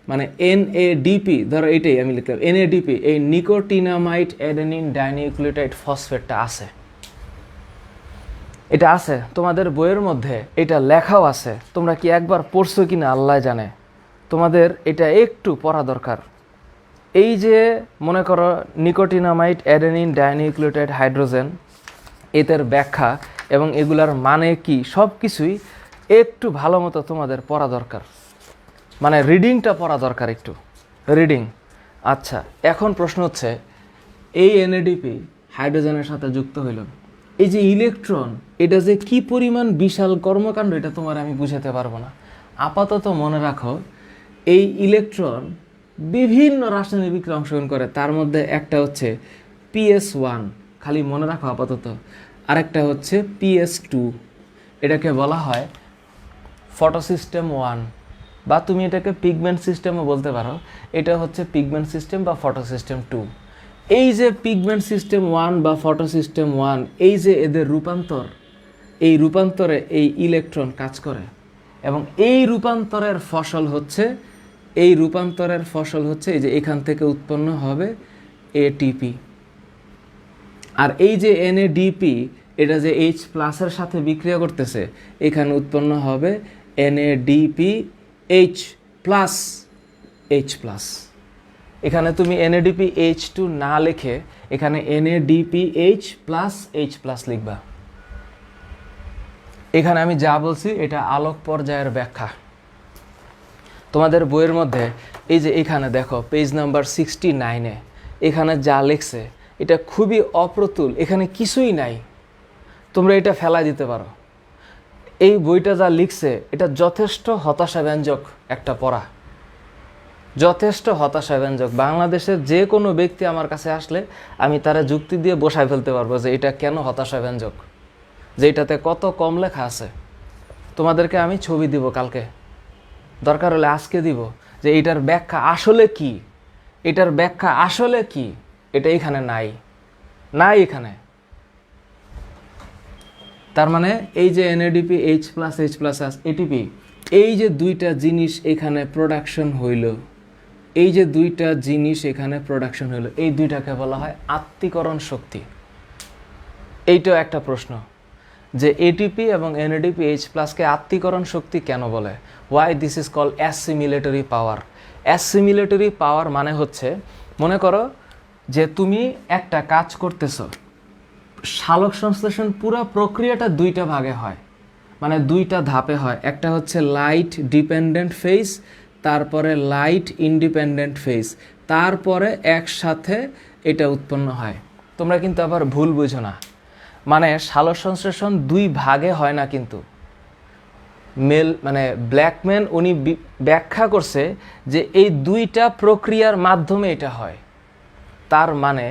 মানে NADP, ধরো এটাই আমি লিখলাম NADP, এই নিকোটিনামাইড অ্যাডেনিন ডাইনিউক্লিওটাইড ফসফেটটা আছে। এটা আছে তোমাদের বইয়ের মধ্যে, এটা লেখাও আছে। তোমরা কি একবার পড়ছো কিনা আল্লাহ জানে, তোমাদের এটা একটু পড়া দরকার। এই যে মনে করো নিকোটিনামাইড, অ্যাডেনিন, ডাইনিউক্লিওটাইড, হাইড্রোজেন, এদের ব্যাখ্যা এবং এগুলার মানে কি সব কিছুই একটু ভালো মতো তোমাদের পড়া দরকার, মানে রিডিংটা পড়া দরকার, একটু রিডিং। আচ্ছা, এখন প্রশ্ন হচ্ছে এই এনএডিপি হাইড্রোজেনের সাথে যুক্ত হইল, এই যে ইলেকট্রন, এটা যে কি পরিমাণ বিশাল কর্মকাণ্ড এটা তোমার আমি বুঝাতে পারবো না। আপাতত মনে রাখো এই ইলেকট্রন বিভিন্ন রাসায়নিক বিক্রিয়ায় অংশগ্রহণ করে, তার মধ্যে একটা হচ্ছে PS1, খালি মনে রাখো আপাতত, আরেকটা হচ্ছে PS2, এটাকে বলা হয় ফটোসিস্টেম 1, বা তুমি এটাকে পিগমেন্ট সিস্টেমও বলতে পারো। এটা হচ্ছে পিগমেন্ট সিস্টেম বা ফটোসিস্টেম 2। এই যে পিগমেন্ট সিস্টেম 1 বা ফটোসিস্টেম 1, এই যে এদের রূপান্তর, এই রূপান্তরে এই ইলেকট্রন কাজ করে, এবং এই রূপান্তরের ফসল হচ্ছে এই যে এখান থেকে উৎপন্ন হবে এটিপি। আর এই যে এনএডিপি, এটা যে H প্লাসের সাথে বিক্রিয়া করতেছে, এখানে উৎপন্ন হবে NADPH প্লাস H প্লাস। এখানে তুমি NADPH2 না লিখে এখানে NADPH প্লাস H প্লাস লিখবা। এখানে আমি যা বলছি এটা আলোক পর্যায়ের ব্যাখ্যা। তোমাদের বইয়ের মধ্যে এই যে এখানে দেখো পেজ নাম্বার 69-এ এখানে যা লিখছে এটা খুবই অপ্রতুল, এখানে কিছুই নাই, তোমরা এটা ফেলাই দিতে পারো। এই বইটা যা লিখছে এটা যথেষ্ট হতাশাব্যঞ্জক একটা পড়া, যথেষ্ট হতাশাব্যঞ্জক। বাংলাদেশের যে কোনো ব্যক্তি আমার কাছে আসলে আমি তারা যুক্তি দিয়ে বসায় ফেলতে পারবো যে এটা কেন হতাশাব্যঞ্জক, যে এটাতে কত কম লেখা আছে। তোমাদেরকে আমি ছবি দিব কালকে, দরকার হলে আজকে দিব, যে এটার ব্যাখ্যা আসলে কি, এটার ব্যাখ্যা আসলে কি, এটা এখানে নাই এখানে। তার মানে এই যে NADP H প্লাস ATP, এই যে দুইটা জিনিস এখানে প্রোডাকশন হইল, এই দুইটাকে বলা হয় আত্তীকরণ শক্তি। এইটাও একটা প্রশ্ন যে এটিপি এবং NADP H প্লাসকে আত্তীকরণ শক্তি কেন বলে। ওয়াই দিস ইজ কল্ড অ্যাসিমিলেটরি পাওয়ার। অ্যাসিমিলেটরি পাওয়ার মানে হচ্ছে, মনে করো যে তুমি একটা কাজ করতেছো, সালোক সংশ্লেষণ পুরো প্রক্রিয়াটা দুইটা ভাগে হয়, মানে দুইটা ধাপে হয়। একটা হচ্ছে লাইট ডিপেন্ডেন্ট ফেজ, তারপরে লাইট ইন্ডিপেন্ডেন্ট ফেজ, তারপরে একসাথে এটা উৎপন্ন হয়। তোমরা কিন্তু আবার ভুল বুঝো না, মানে সালোক সংশ্লেষণ দুই ভাগে হয় না কিন্তু। ব্ল্যাকম্যান উনি ব্যাখ্যা করছে যে এই দুইটা প্রক্রিয়ার মাধ্যমে এটা হয়। তার মানে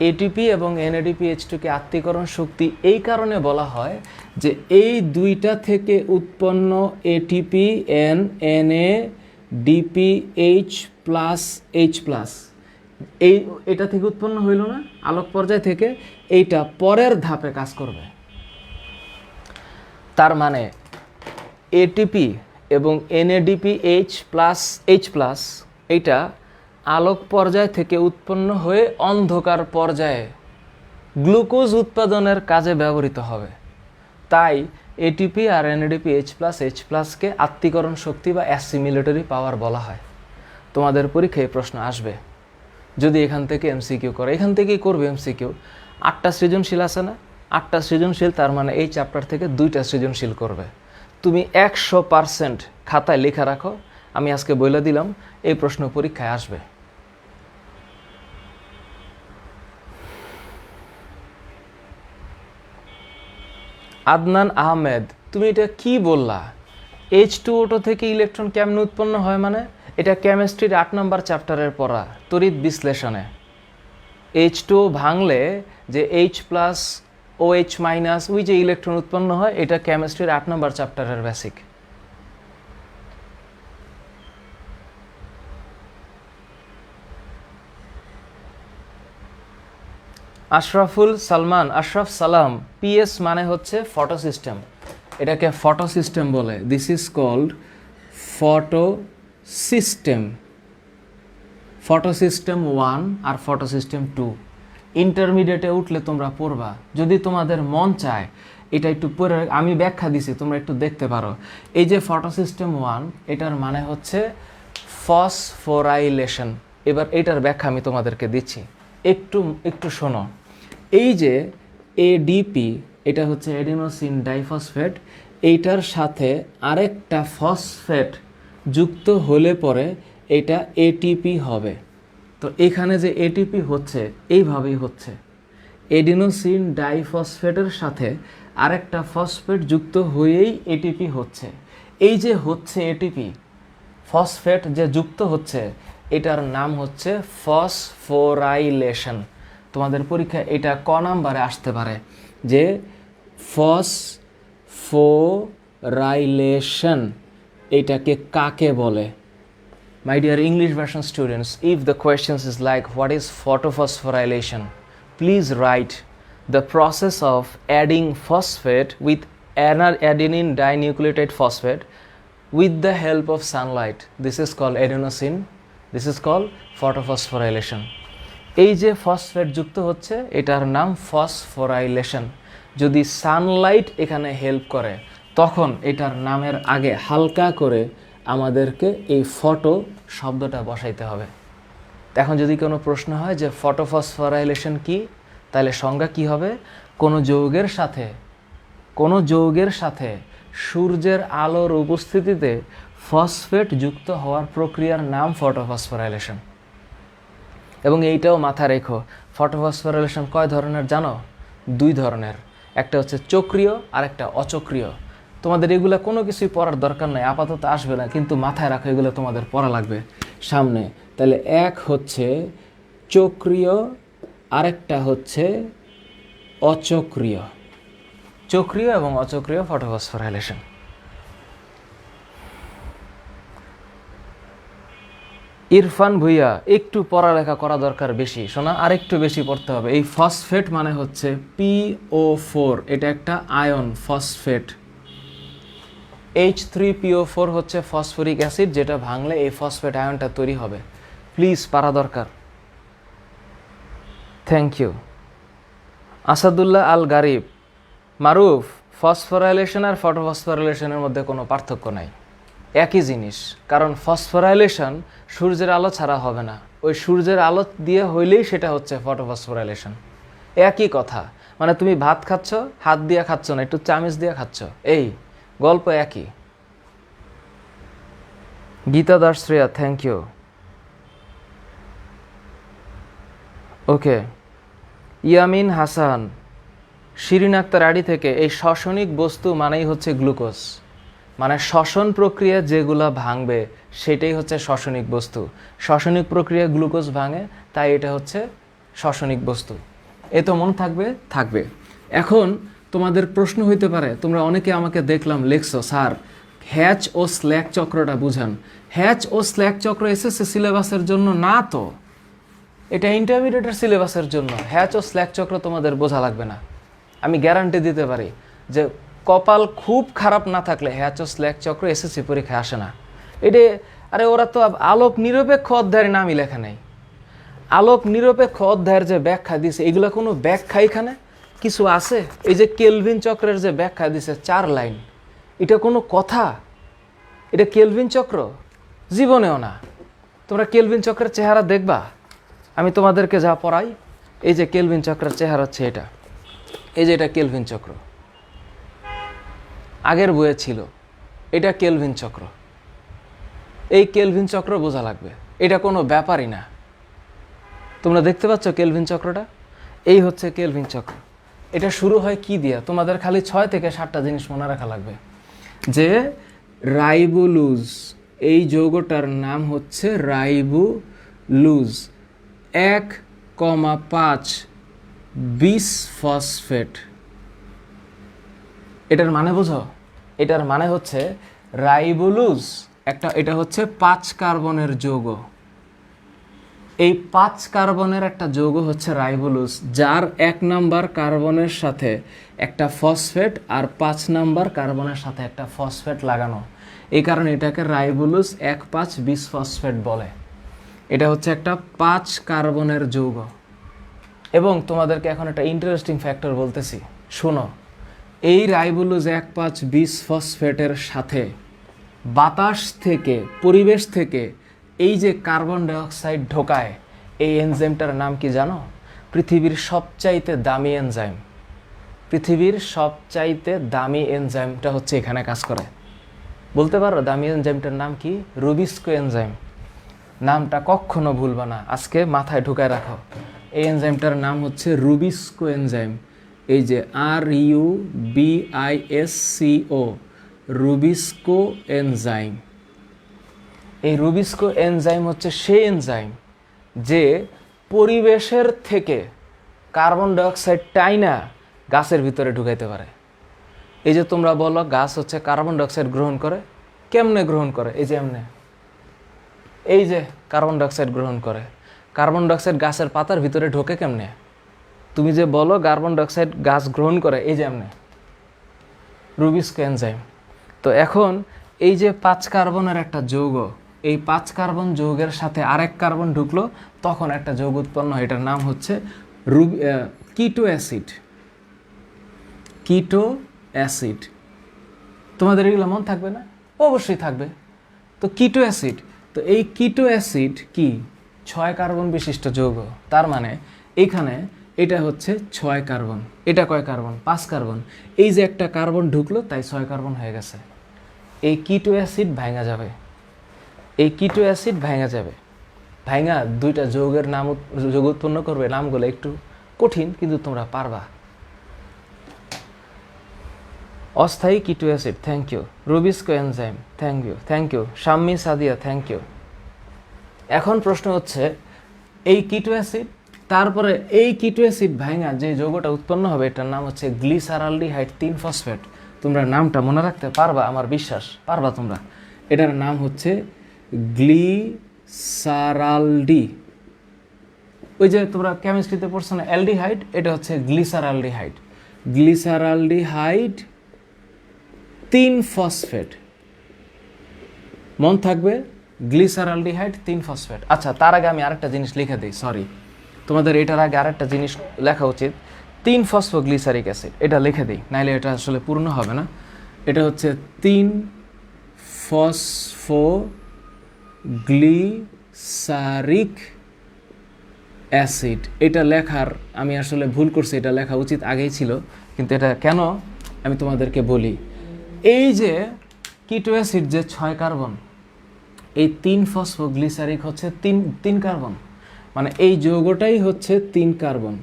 এটিপি এবং NADPH2কে আত্তীকরণ শক্তি এই কারণে বলা হয় যে এই দুইটা থেকে উৎপন্ন ATP NADPH plus H plus, এটা থেকে উৎপন্ন হইল না আলোক পর্যায় থেকে, এইটা পরের ধাপে কাজ করবে। তার মানে এটিপি এবং NADPH প্লাস H প্লাস এইটা আলোক পর্যায় থেকে উৎপন্ন হয়ে অন্ধকার পর্যায়ে গ্লুকোজ উৎপাদনের কাজে ব্যবহৃত হবে। তাই এটিপি আর NADPH প্লাস H প্লাসকে আত্তীকরণ শক্তি বা অ্যাসিমিলেটরি পাওয়ার বলা হয়। তোমাদের পরীক্ষায় প্রশ্ন আসবে, যদি এখান থেকে MCQ করে, এখান থেকেই করবে MCQ। 8টা সৃজনশীল আছে না, 8টা সৃজনশীল, তার মানে এই চ্যাপ্টার থেকে 2টা সৃজনশীল করবে। তুমি 100% খাতায় লেখা রাখো, আমি আজকে বলে দিলাম এই প্রশ্ন পরীক্ষায় আসবে। আদনান আহমেদ, তুমি এটা কি বললা? H2O2 থেকে ইলেকট্রন কেমনে উৎপন্ন হয়? মানে এটা কেমিস্ট্রির 8 নম্বর চ্যাপ্টারের পড়া, তড়িৎ বিশ্লেষণে। H2O ভাঙলে যে H প্লাস OH মাইনাস ওই যে ইলেকট্রন উৎপন্ন হয়, এটা কেমিস্ট্রির 8 নম্বর চ্যাপ্টারের বেসিক। আশরাফ সালাম, PS মানে হচ্ছে ফটো সিস্টেম, এটাকে ফটো সিস্টেম বলে। This is called photo system. Photo system 1 আর ফটো সিস্টেম 2 ইন্টারমিডিয়েটে উঠলে তোমরা পড়বা, যদি তোমাদের মন চায় এটা একটু পড়ে, আমি ব্যাখ্যা দিছি, তোমরা একটু দেখতে পারো। এই যে ফটো সিস্টেম 1, এটার মানে হচ্ছে ফসফোরাইলেশন। এবার এটার ব্যাখ্যা আমি তোমাদেরকে দিচ্ছি, একটু একটু শোনো। এই যে এডিপি, এটা হচ্ছে অ্যাডিনোসিন ডাইফসফেট, এইটার সাথে আরেকটা ফসফেট যুক্ত হলে পরে এটা এটিপি হবে। তো এখানে যে এটিপি হচ্ছে এইভাবেই হচ্ছে, এডিনোসিন ডাইফসফেটের সাথে আরেকটা ফসফেট যুক্ত হয়েই এটিপি হচ্ছে। এই যে হচ্ছে এটিপি, ফসফেট যে যুক্ত হচ্ছে, এটার নাম হচ্ছে ফসফোরাইলেশন। তোমাদের পরীক্ষায় এটা ক নাম্বারে আসতে পারে যে ফসফোরাইলেশন এটাকে কাকে বলে? My dear English version students, if the questions is like what is photophosphorylation, please write the process of adding phosphate with adenine dinucleotide phosphate with the help of sunlight. This is called adenosine. This is called photophosphorylation. এই যে phosphate যুক্ত হচ্ছে এটার নাম phosphorylation. যদি Sunlight এখানে help করে তখন এটার নামের আগে হালকা করে আমাদেরকে এই ফটো শব্দটা বসাইতে হবে। এখন যদি কোনো প্রশ্ন হয় যে ফটোফসফোরাইলেশন কি, তাহলে সংজ্ঞা কি হবে? কোনো যৌগের সাথে সূর্যের আলোর উপস্থিতিতে ফসফেট যুক্ত হওয়ার প্রক্রিয়ার নাম ফটোফসফোরাইলেশন। এবং এইটাও মাথা রেখো, ফটোফসফোরাইলেশন কয় ধরনের জানো? 2 ধরনের, একটা হচ্ছে চক্রীয় আর একটা অচক্রীয়। তোমাদের এগুলো কোনো কিছুই পড়ার দরকার নাই, আপাতত আসবে না, কিন্তু মাথায় রাখো এগুলো তোমাদের পড়া লাগবে সামনে। তাহলে এক হচ্ছে চক্রীয়, আরেকটা হচ্ছে অচক্রীয়। চক্রীয় এবং অচক্রীয় ফটোফসফোরাইলেশন। ইরফান ভুইয়া, একটু পড়ালেখা করা দরকার বেশি, শোনা আরেকটু বেশি পড়তে হবে। এই ফসফেট মানে হচ্ছে PO4, এটা একটা আয়ন ফসফেট। H3PO4 হচ্ছে ফসফরিক অ্যাসিড, যেটা ভাঙলে এই ফসফেট আয়নটা তৈরি হবে। প্লিজ পারা দরকার। Thank you. Asadullah Al Garib, Maruf, phosphorylation আর ফটোফসফোরাইলেশনের মধ্যে কোনো পার্থক্য নাই, একই জিনিস। কারণ ফসফোরাইলেশন সূর্যের আলো ছাড়া হবে না, ওই সূর্যের আলো দিয়ে হইলেই সেটা হচ্ছে ফটোফসফোরাইলেশন। একই কথা, মানে তুমি ভাত খাচ্ছ হাত দিয়ে খাচ্ছ না, একটু চামচ দিয়ে খাচ্ছ, এই গল্প একই। Gita Das Shreya, thank you. Okay, Yamin Hasan, Shirin Akhtar আড়ি থেকে, এই শ্বসনিক বস্তু মানেই হচ্ছে গ্লুকোজ, মানে শ্বসন প্রক্রিয়া যেগুলা ভাঙবে সেটাই হচ্ছে শ্বসনিক বস্তু। শ্বসনিক প্রক্রিয়া গ্লুকোজ ভাঙে, তাই এটা হচ্ছে শ্বসনিক বস্তু। এ তো মনে থাকবে। এখন তোমাদের প্রশ্ন হইতে পারে, তোমরা অনেকে আমাকে দেখলাম লেখছো, স্যার হ্যাচ ও স্ল্যাক চক্রটা বুঝান। হ্যাচ ও স্ল্যাক চক্র এসএসসি সিলেবাসের জন্য না, তো এটা ইন্টারমিডিয়েটের সিলেবাসের জন্য। হ্যাচ ও স্ল্যাক চক্র তোমাদের বোঝা লাগবে না, আমি গ্যারান্টি দিতে পারি যে কপাল খুব খারাপ না থাকলে হ্যাচ ও স্ল্যাক চক্র এসএসসি পরীক্ষায় আসে না। এটা আরে ওরা তো আলোক নিরপেক্ষ অধ্যায়ের নামই লেখা নেই। আলোক নিরপেক্ষ অধ্যায়ের যে ব্যাখ্যা দিছে, এগুলো কোনো ব্যাখ্যা এখানে কিছু আছে? এই যে কেলভিন চক্রের যে ব্যাখ্যা দিছে 4 লাইন, এটা কোনো কথা? এটা কেলভিন চক্র? জীবনেও না। তোমরা কেলভিন চক্রের চেহারা দেখবা, আমি তোমাদেরকে যা পড়াই, এই যে কেলভিন চক্রের চেহারা হচ্ছে এটা, এই যে এটা কেলভিন চক্র, আগের বইয়ে ছিল, এটা কেলভিন চক্র। এই কেলভিন চক্র বোঝা লাগবে, এটা কোনো ব্যাপারই না। তোমরা দেখতে পাচ্ছ কেলভিন চক্রটা? এই হচ্ছে কেলভিন চক্র। এটা শুরু হয় কি দিয়া? তোমাদের খালি 6 থেকে 7টা জিনিস মনে রাখা লাগবে, যে রাইবোলুজ, এই যৌগটার নাম হচ্ছে রাইবোলুজ, 1,5 বিসফসফেট। এটার মানে বোঝো? এটার মানে হচ্ছে রাইবোলুজ এটা হচ্ছে 5 কার্বনের যৌগ। এই 5 কার্বনের একটা যৌগ হচ্ছে রাইবোলুজ, যার 1 নাম্বার কার্বনের সাথে একটা ফসফেট আর 5 নাম্বার কার্বনের সাথে একটা ফসফেট লাগানো। এই কারণে এটাকে রাইবোলুজ 1,5 বিসফসফেট বলে। এটা হচ্ছে একটা 5 কার্বনের যৌগ। এবং তোমাদেরকে এখন একটা ইন্টারেস্টিং ফ্যাক্টর বলতেছি, শোনো। এই রাইবোলুজ 1,5 বিসফসফেটের সাথে বাতাস থেকে, পরিবেশ থেকে এই যে কার্বন ডাইঅক্সাইড ঢোকায়, এই এনজাইমটার নাম কি জানো? পৃথিবীর সবচাইতে দামি এনজাইম। পৃথিবীর সবচাইতে দামি এনজাইমটা হচ্ছে এখানে কাজ করে। বলতে পারো দামি এনজাইমটার নাম কি? Rubisco enzyme. নামটা কখনো ভুলবা না, আজকে মাথায় ঢুকায় রাখো। এই এনজাইমটার নাম হচ্ছে রুবিস্কো এনজাইম। এই যে RUBISCO, রুবিস্কো এনজাইম। এই রুবিস্কো এনজাইম হচ্ছে সেই এনজাইম যে পরিবেশের থেকে কার্বন ডাইঅক্সাইড টাইনা গাছের ভিতরে ঢুকাইতে পারে। এই যে তোমরা বলো গাছ হচ্ছে কার্বন ডাইঅক্সাইড গ্রহণ করে, কেমনে গ্রহণ করে? এই যে এমনে, এই যে কার্বন ডাইঅক্সাইড গ্রহণ করে। কার্বন ডাইঅক্সাইড গাছের পাতার ভিতরে ঢোকে কেমনে? তুমি যে বলো কার্বন ডাইঅক্সাইড গাছ গ্রহণ করে, এই যে এমনে, রুবিস্কো এনজাইম। তো এখন এই যে 5 কার্বনের একটা যৌগ, এই 5 কার্বন যৌগের সাথে আরেক কার্বন ঢুকলো, তখন একটা যৌগ উৎপন্ন হয়, এটার নাম হচ্ছে কিটো অ্যাসিড। কিটো অ্যাসিড। তোমাদের এগুলো মন থাকবে না? অবশ্যই থাকবে। তো কিটো অ্যাসিড, তো এই কিটো অ্যাসিড কি 6 কার্বন বিশিষ্ট যৌগ। তার মানে এইখানে এটা হচ্ছে 6 কার্বন, এটা কয় কার্বন? 5 কার্বন। এই যে একটা কার্বন ঢুকলো, তাই 6 কার্বন হয়ে গেছে। এই কিটো অ্যাসিড ভাঙা যাবে, এই কিটো অ্যাসিড ভাঙা যাবে, ভাঙা দুইটা যৌগের নাম যৌগ উৎপন্ন করবে। নামগুলো একটু কঠিন, কিন্তু তোমরা পারবা। অস্থায়ী keto acid, thank you. Rubisco enzyme, thank you. Shammi Sadia, thank you. এখন প্রশ্ন হচ্ছে এই কিটো অ্যাসিড, তারপরে এই কিটো অ্যাসিড ভাঙা যে যৌগটা উৎপন্ন হবে, এটার নাম হচ্ছে গ্লিসারালডিহাইড 3 ফসফেট। তোমরা নামটা মনে রাখতে পারবা, আমার বিশ্বাস পারবা তোমরা। এটার নাম হচ্ছে গ্লিসারালডি। ওই যে তোমরা কেমিস্ট্রিতে পড়ছো না অ্যালডিহাইড, এটা হচ্ছে গ্লিসারালডিহাইড। গ্লিসারালডিহাইড 3 ফসফেট, মন থাকবে, গ্লিসারালডিহাইড 3 ফসফেট। আচ্ছা, তার আগে আমি আরেকটা জিনিস লিখে দিই, সরি, তোমাদের এটার আগে আরেকটা জিনিস লেখা উচিত। 3 ফসফোগ্লিসারিক অ্যাসিড, এটা লিখে দিই, নাইলে এটা আসলে পূর্ণ হবে না। এটা হচ্ছে 3 ফসফোগ্লিসারিক অ্যাসিড। এটা লেখার আমি আসলে ভুল করছি, এটা লেখা উচিত আগেই ছিল, কিন্তু এটা কেন আমি তোমাদেরকে বলি। এই যে কিটো অ্যাসিড যে 6 কার্বন, এই 3 ফসফোগ্লিসারিক হচ্ছে 3 কার্বন, মানে এই যৌগটাই হচ্ছে 3 কার্বন।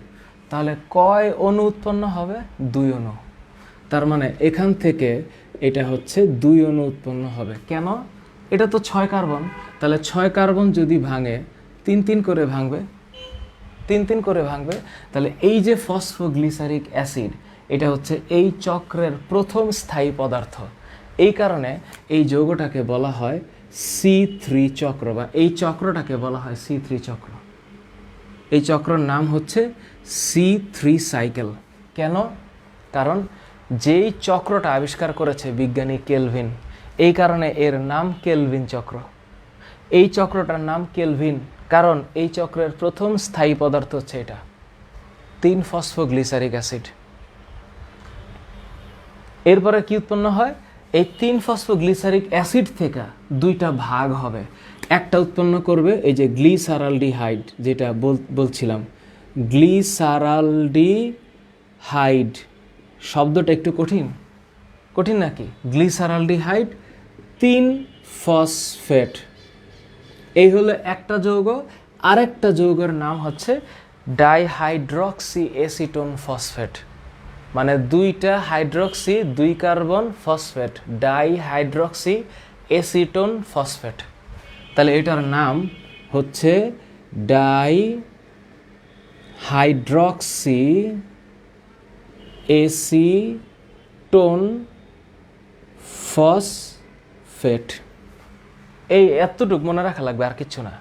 তাহলে কয় অণু উৎপন্ন হবে? 2 অণু। তার মানে এখান থেকে এটা হচ্ছে 2 অণু উৎপন্ন হবে। কেন? এটা তো 6 কার্বন, তাহলে 6 কার্বন যদি ভাঙে 3 করে ভাঙবে, 3 করে ভাঙবে। তাহলে এই যে ফসফোগ্লিসারিক অ্যাসিড, এটা হচ্ছে এই চক্রের প্রথম স্থায়ী পদার্থ। এই কারণে এই যৌগটাকে বলা হয় C3 চক্র, বা এই চক্রটাকে বলা হয় C3 চক্র। এই চক্রের নাম হচ্ছে C3 সাইকেল। কেন? কারণ যেই চক্রটা আবিষ্কার করেছে বিজ্ঞানী কেলভিন, এই কারণে এর নাম কেলভিন চক্র। এই চক্রটার নাম কেলভিন কারণ এই চক্রের প্রথম স্থায়ী পদার্থ হচ্ছে এটা 3 ফসফোগ্লিসারিক অ্যাসিড। এরপরে কি উৎপন্ন হয়? এই 3 ফসফোগ্লিসারিক অ্যাসিড থেকে 2টা ভাগ হবে। একটা উৎপন্ন করবে এই যে গ্লিসারালডিহাইড, যেটা বলছিলাম, গ্লিসারালডিহাইড। শব্দটা একটু কঠিন নাকি? গ্লিসারালডিহাইড 3 ফসফেট, এই হলো একটা যৌগ। আরেকটা যৌগের নাম হচ্ছে ডাইহাইড্রক্সি এসিটোন ফসফেট, মানে 2টা hydroxy 2 carbon phosphate, dihydroxy acetone phosphate. তাহলে এটার নাম হচ্ছে ডাইহাইড্রক্সি এসিটোন ফসফেট। এই এতটুকু মনে রাখা লাগবে, আর কিচ্ছু না।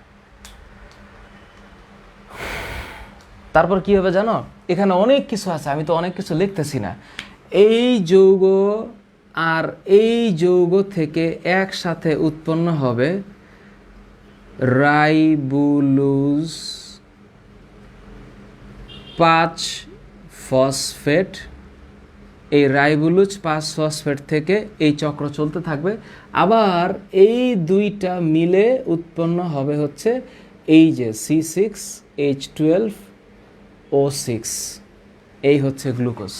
তারপর কি হবে জানো? এখানে অনেক কিছু আছে, আমি তো অনেক কিছু লিখতেছি না। এই যৌগ আর এই যৌগ থেকে একসাথে উৎপন্ন হবে রাইবোলুজ 5 ফসফেট এই রাইবোলুজ 5 ফসফেট থেকে এই চক্র চলতে থাকবে। আবার এই দুইটা মিলে উৎপন্ন হবে হচ্ছে এই যে C6H12O6, এই হচ্ছে গ্লুকোজ।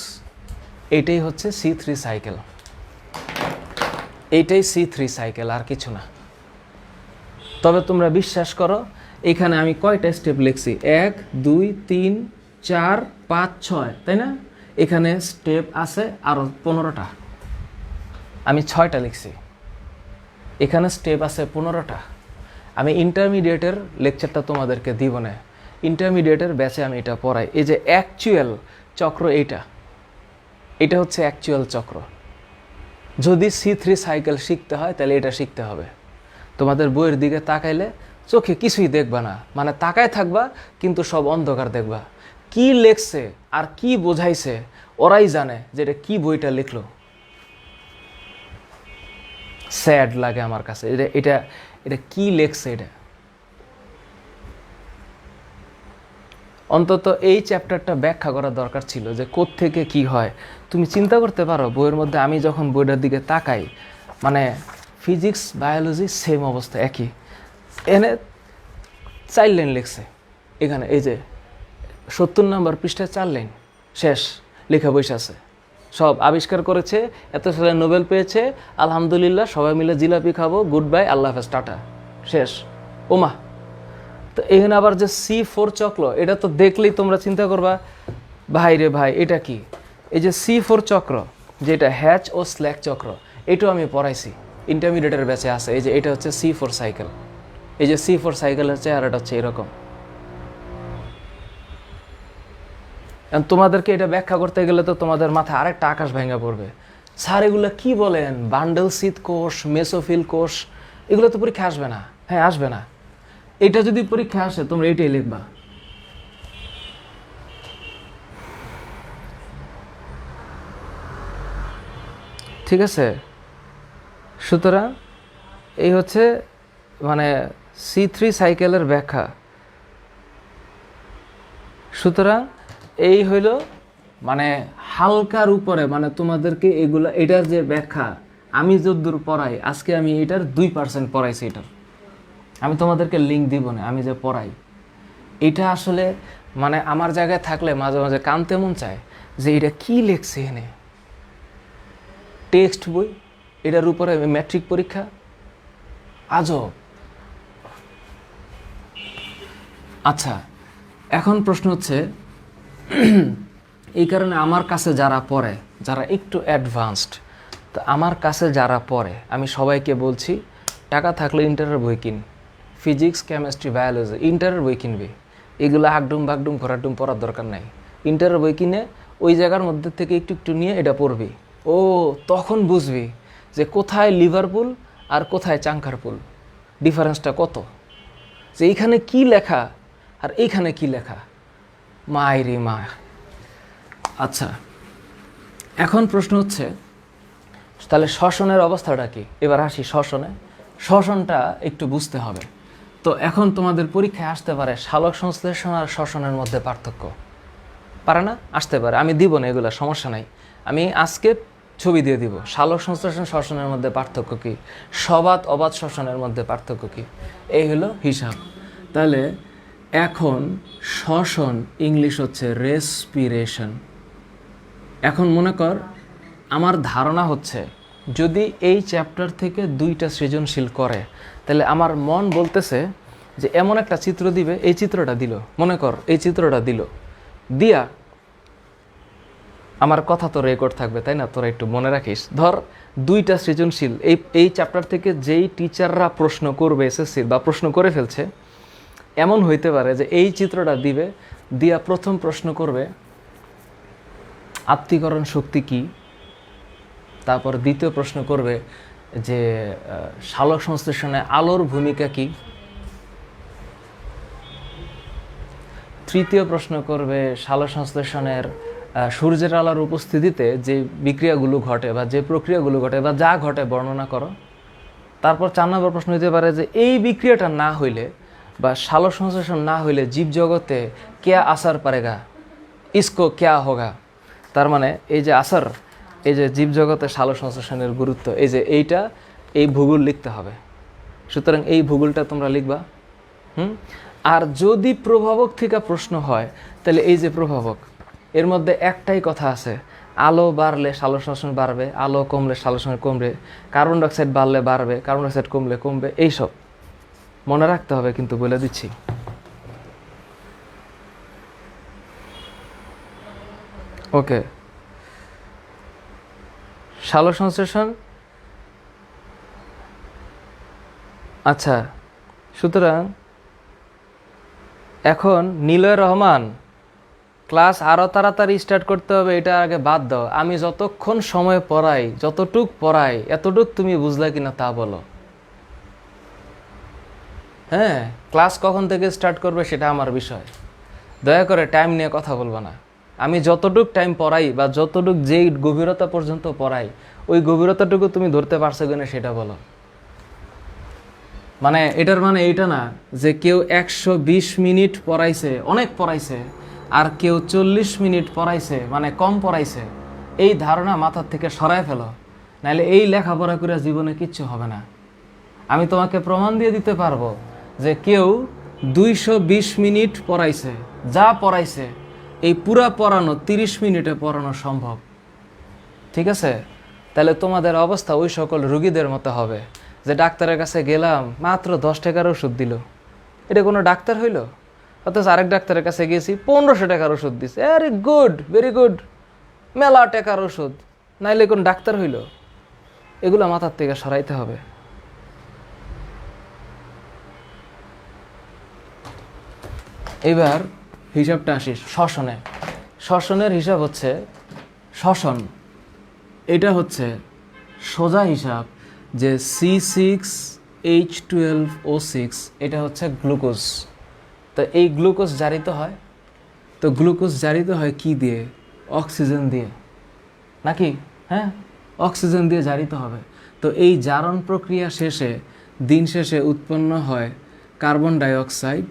এইটাই হচ্ছে C3 সাইকেল, এইটাই C3 সাইকেল, আর কিছু না। তবে তোমরা বিশ্বাস করো, এখানে আমি কয়টা স্টেপ লিখছি? 1 2 3 4 5 6, তাই না? এখানে স্টেপ আছে আরও 15টা, আমি 6টা লিখছি। এখানে স্টেপ আছে 15টা। আমি ইন্টারমিডিয়েটের লেকচারটা তোমাদেরকে দিব না, ইন্টারমিডিয়েটের ব্যাচে আমি এটা পড়াই। এই যে অ্যাকচুয়াল চক্র, এটা হচ্ছে অ্যাকচুয়াল চক্র। যদি C3 সাইকেল শিখতে হয় তাহলে এটা শিখতে হবে। তোমাদের বইয়ের দিকে তাকাইলে চোখে কিছুই দেখবা না, মানে তাকায় থাকবা কিন্তু সব অন্ধকার দেখবা। কি লেখছে আর কি বোঝাইছে ওরাই জানে যে এটা কি বইটা লিখলো। স্যাড লাগে আমার কাছে, এটা এটা কি লেখছে। এটা অন্তত এই চ্যাপ্টারটা ব্যাখ্যা করা দরকার ছিল যে কোত্থেকে কি হয়। তুমি চিন্তা করতে পারো বইয়ের মধ্যে, আমি যখন বইটার দিকে তাকাই, মানে ফিজিক্স বায়োলজি সেম অবস্থা, একই। এনে 4 লাইন লিখছে, এখানে এই যে 70 নম্বর পৃষ্ঠায় 4 লাইন, শেষ, লেখা বসে আছে। সব আবিষ্কার করেছে, এত সালে নোবেল পেয়েছে, আলহামদুলিল্লাহ, সবাই মিলে জিলাপি খাবো, গুড বাই, আল্লাহ হাফেজ, টাটা, শেষ। ওমা, তো এখানে আবার যে C4 চক্র, এটা তো দেখলেই তোমরা চিন্তা করবা ভাই রে ভাই এটা কি। এই যে C4 চক্র, যেটা হ্যাচ ও স্ল্যাক চক্র, এটাও আমি পড়াইছি, ইন্টারমিডিয়েটের ব্যাচে আছে। এই যে এটা হচ্ছে C4 সাইকেল। এই যে C4 সাইকেলের চেহারাটা হচ্ছে এরকম। তোমাদেরকে এটা ব্যাখ্যা করতে গেলে তো তোমাদের মাথায় আরেকটা আকাশ ভেঙে পড়বে। স্যার এগুলো কি বলেন, বান্ডেল শীত কোষ, মেসোফিল কোষ, এগুলো তো পরীক্ষা আসবে না। হ্যাঁ, আসবে না। এটা যদি পরীক্ষা আসে তোমরা এটাই লিখবা। ঠিক আছে? সুতরাং এই হচ্ছে মানে C3 সাইকেলের ব্যাখ্যা। সুতরাং এই হইল মানে হালকার উপরে, মানে তোমাদেরকে এগুলা, এটার যে ব্যাখ্যা আমি যদ্দূর পড়াই, আজকে আমি এটার 2% পড়াইছি। এটার আমি তোমাদেরকে লিঙ্ক দিব না, আমি যে পড়াই এটা আসলে মানে আমার জায়গায় থাকলে মাঝে মাঝে কানতে মন চায় যে এটা কি লেখছে এনে। টেক্সট বই, এটার উপরে ম্যাট্রিক পরীক্ষা, আজব। আচ্ছা, এখন প্রশ্ন হচ্ছে, এই কারণে আমার কাছে যারা পড়ে, যারা একটু অ্যাডভান্সড, তো আমার কাছে যারা পড়ে আমি সবাইকে বলছি, টাকা থাকলে ইন্টারের বই কিন, ফিজিক্স কেমিস্ট্রি বায়োলজি ইন্টারের বই কিনবে। এগুলো হাকডুম বাকডুম ঘোরাডুম পড়ার দরকার নাই। ইন্টারের বই কিনে ওই জায়গার মধ্যে থেকে একটু একটু নিয়ে এটা পড়বি। ও তখন বুঝবি যে কোথায় লিভারপুল আর কোথায় চাঙ্কারপুল, ডিফারেন্সটা কত, যে এইখানে কি লেখা আর এইখানে কি লেখা, মায়েরি মা। আচ্ছা, এখন প্রশ্ন হচ্ছে তাহলে শ্বসনের অবস্থাটা কি। এবার আসি শ্বসনে। শ্বসনটা একটু বুঝতে হবে। তো এখন তোমাদের পরীক্ষায় আসতে পারে সালোক সংশ্লেষণ আর শ্বসনের মধ্যে পার্থক্য, পারে না? আসতে পারে, আমি দিব না, এগুলো সমস্যা নাই। আমি আজকে ছবি দিয়ে দিব, সালোক সংশ্লেষণ শ্বসনের মধ্যে পার্থক্য কী, সবাত অবাত শ্বসনের মধ্যে পার্থক্য কী, এই হলো হিসাব। তাহলে এখন শ্বসন ইংলিশ হচ্ছে রেসপিরেশন। এখন মনে কর আমার ধারণা হচ্ছে যদি এই চ্যাপ্টার থেকে 2টা সৃজনশীল করে, তাহলে আমার মন বলতেছে যে এমন একটা চিত্র দিবে, এই চিত্রটা দিল, মনে কর এই চিত্রটা দিল, দিয়া আমার কথা তো রেকর্ড থাকবে, তাই না? তোরা একটু মনে রাখিস, ধর 2টা সৃজনশীল এই চ্যাপ্টার থেকে যেই টিচাররা প্রশ্ন করবে এসএসসির বা প্রশ্ন করে ফেলছে, এমন হইতে পারে যে এই চিত্রটা দিবে, দিয়া প্রথম প্রশ্ন করবে আত্তীকরণ শক্তি কি, তারপর দ্বিতীয় প্রশ্ন করবে যে সালোক সংশ্লেষণে আলোর ভূমিকা কি, তৃতীয় প্রশ্ন করবে সালোক সংশ্লেষণের সূর্যের আলোর উপস্থিতিতে যে বিক্রিয়াগুলো ঘটে বা যে প্রক্রিয়াগুলো ঘটে বা যা ঘটে বর্ণনা করো। তারপর 4 নম্বর প্রশ্ন হতে পারে যে এই বিক্রিয়াটা না হইলে বা সালোক সংশ্লেষণ না হইলে জীবজগতে क्या असर पड़ेगा, इसको क्या होगा। তার মানে এই যে আসর, এই যে জীবজগতে সালোক সংশ্লেষণের গুরুত্ব, এই যে এই ভূগোল লিখতে হবে। সুতরাং এই ভূগোলটা তোমরা লিখবা। আর যদি প্রভাবক থেকে প্রশ্ন হয় তাহলে এই যে প্রভাবক, এর মধ্যে একটাই কথা আছে, আলো বাড়লে সালোক সংশ্লেষণ বাড়বে, আলো কমলে সালোক সংশ্লেষণ কমবে, কার্বন ডাইঅক্সাইড বাড়লে বাড়বে, কার্বন ডাইঅক্সাইড কমলে কমবে, এইসব মনে রাখতে হবে, কিন্তু বলে দিচ্ছি। ওকে, সালোক সংশ্লেষণ। আচ্ছা, সুতরাং এখন নিলয় রহমান, ক্লাস আরও তাড়াতাড়ি স্টার্ট করতে হবে, এটা আগে বাদ দাও। আমি যতক্ষণ সময় পড়াই, যতটুক পড়াই, এতটুক তুমি বুঝলে কিনা তা বলো। হ্যাঁ, ক্লাস কখন থেকে স্টার্ট করবে সেটা আমার বিষয়, দয়া করে টাইম নিয়ে কথা বলবো না। আমি যতটুক টাইম পড়াই বা যতটুক যেই গভীরতা পর্যন্ত পড়াই, ওই গভীরতাটুকু তুমি ধরতে পারছো কিনা সেটা বলো। মানে এটার মানে এইটা না যে কেউ 120 মিনিট পড়াইছে, অনেক পড়াইছে, আর কেউ 40 মিনিট পড়াইছে মানে কম পড়াইছে। এই ধারণা মাথার থেকে সরায় ফেলো, নাহলে এই লেখাপড়া করে জীবনে কিচ্ছু হবে না। আমি তোমাকে প্রমাণ দিয়ে দিতে পারবো যে কেউ 220 মিনিট পড়াইছে, যা পড়াইছে এই পুরা পড়ানো 30 মিনিটে পড়ানো সম্ভব। ঠিক আছে? তাহলে তোমাদের অবস্থা ওই সকল রুগীদের মতো হবে যে ডাক্তারের কাছে গেলাম, মাত্র 10 টাকার ওষুধ দিল। এটা কোনো ডাক্তার হইল? অথচ আরেক ডাক্তারের কাছে গেছি, 1500 টাকার ওষুধ দিছে। আরে গুড, ভেরি গুড, মেলা টাকার ওষুধ, নাইলে কোন ডাক্তার হইল? এগুলো মাথার থেকে সরাইতে হবে। এবার হিসাবটা আসি শ্বসনে। শ্বসনের হিসাব হচ্ছে, শ্বসন এটা হচ্ছে সোজা হিসাব যে C6H12O6 এটা হচ্ছে গ্লুকোজ। তো এই গ্লুকোজ জারিত হয়, তো গ্লুকোজ জারিত হয় কি দিয়ে? অক্সিজেন দিয়ে, নাকি? হ্যাঁ, অক্সিজেন দিয়ে জারিত হবে। তো এই জারণ প্রক্রিয়া শেষে, দিন শেষে উৎপন্ন হয় কার্বন ডাইঅক্সাইড,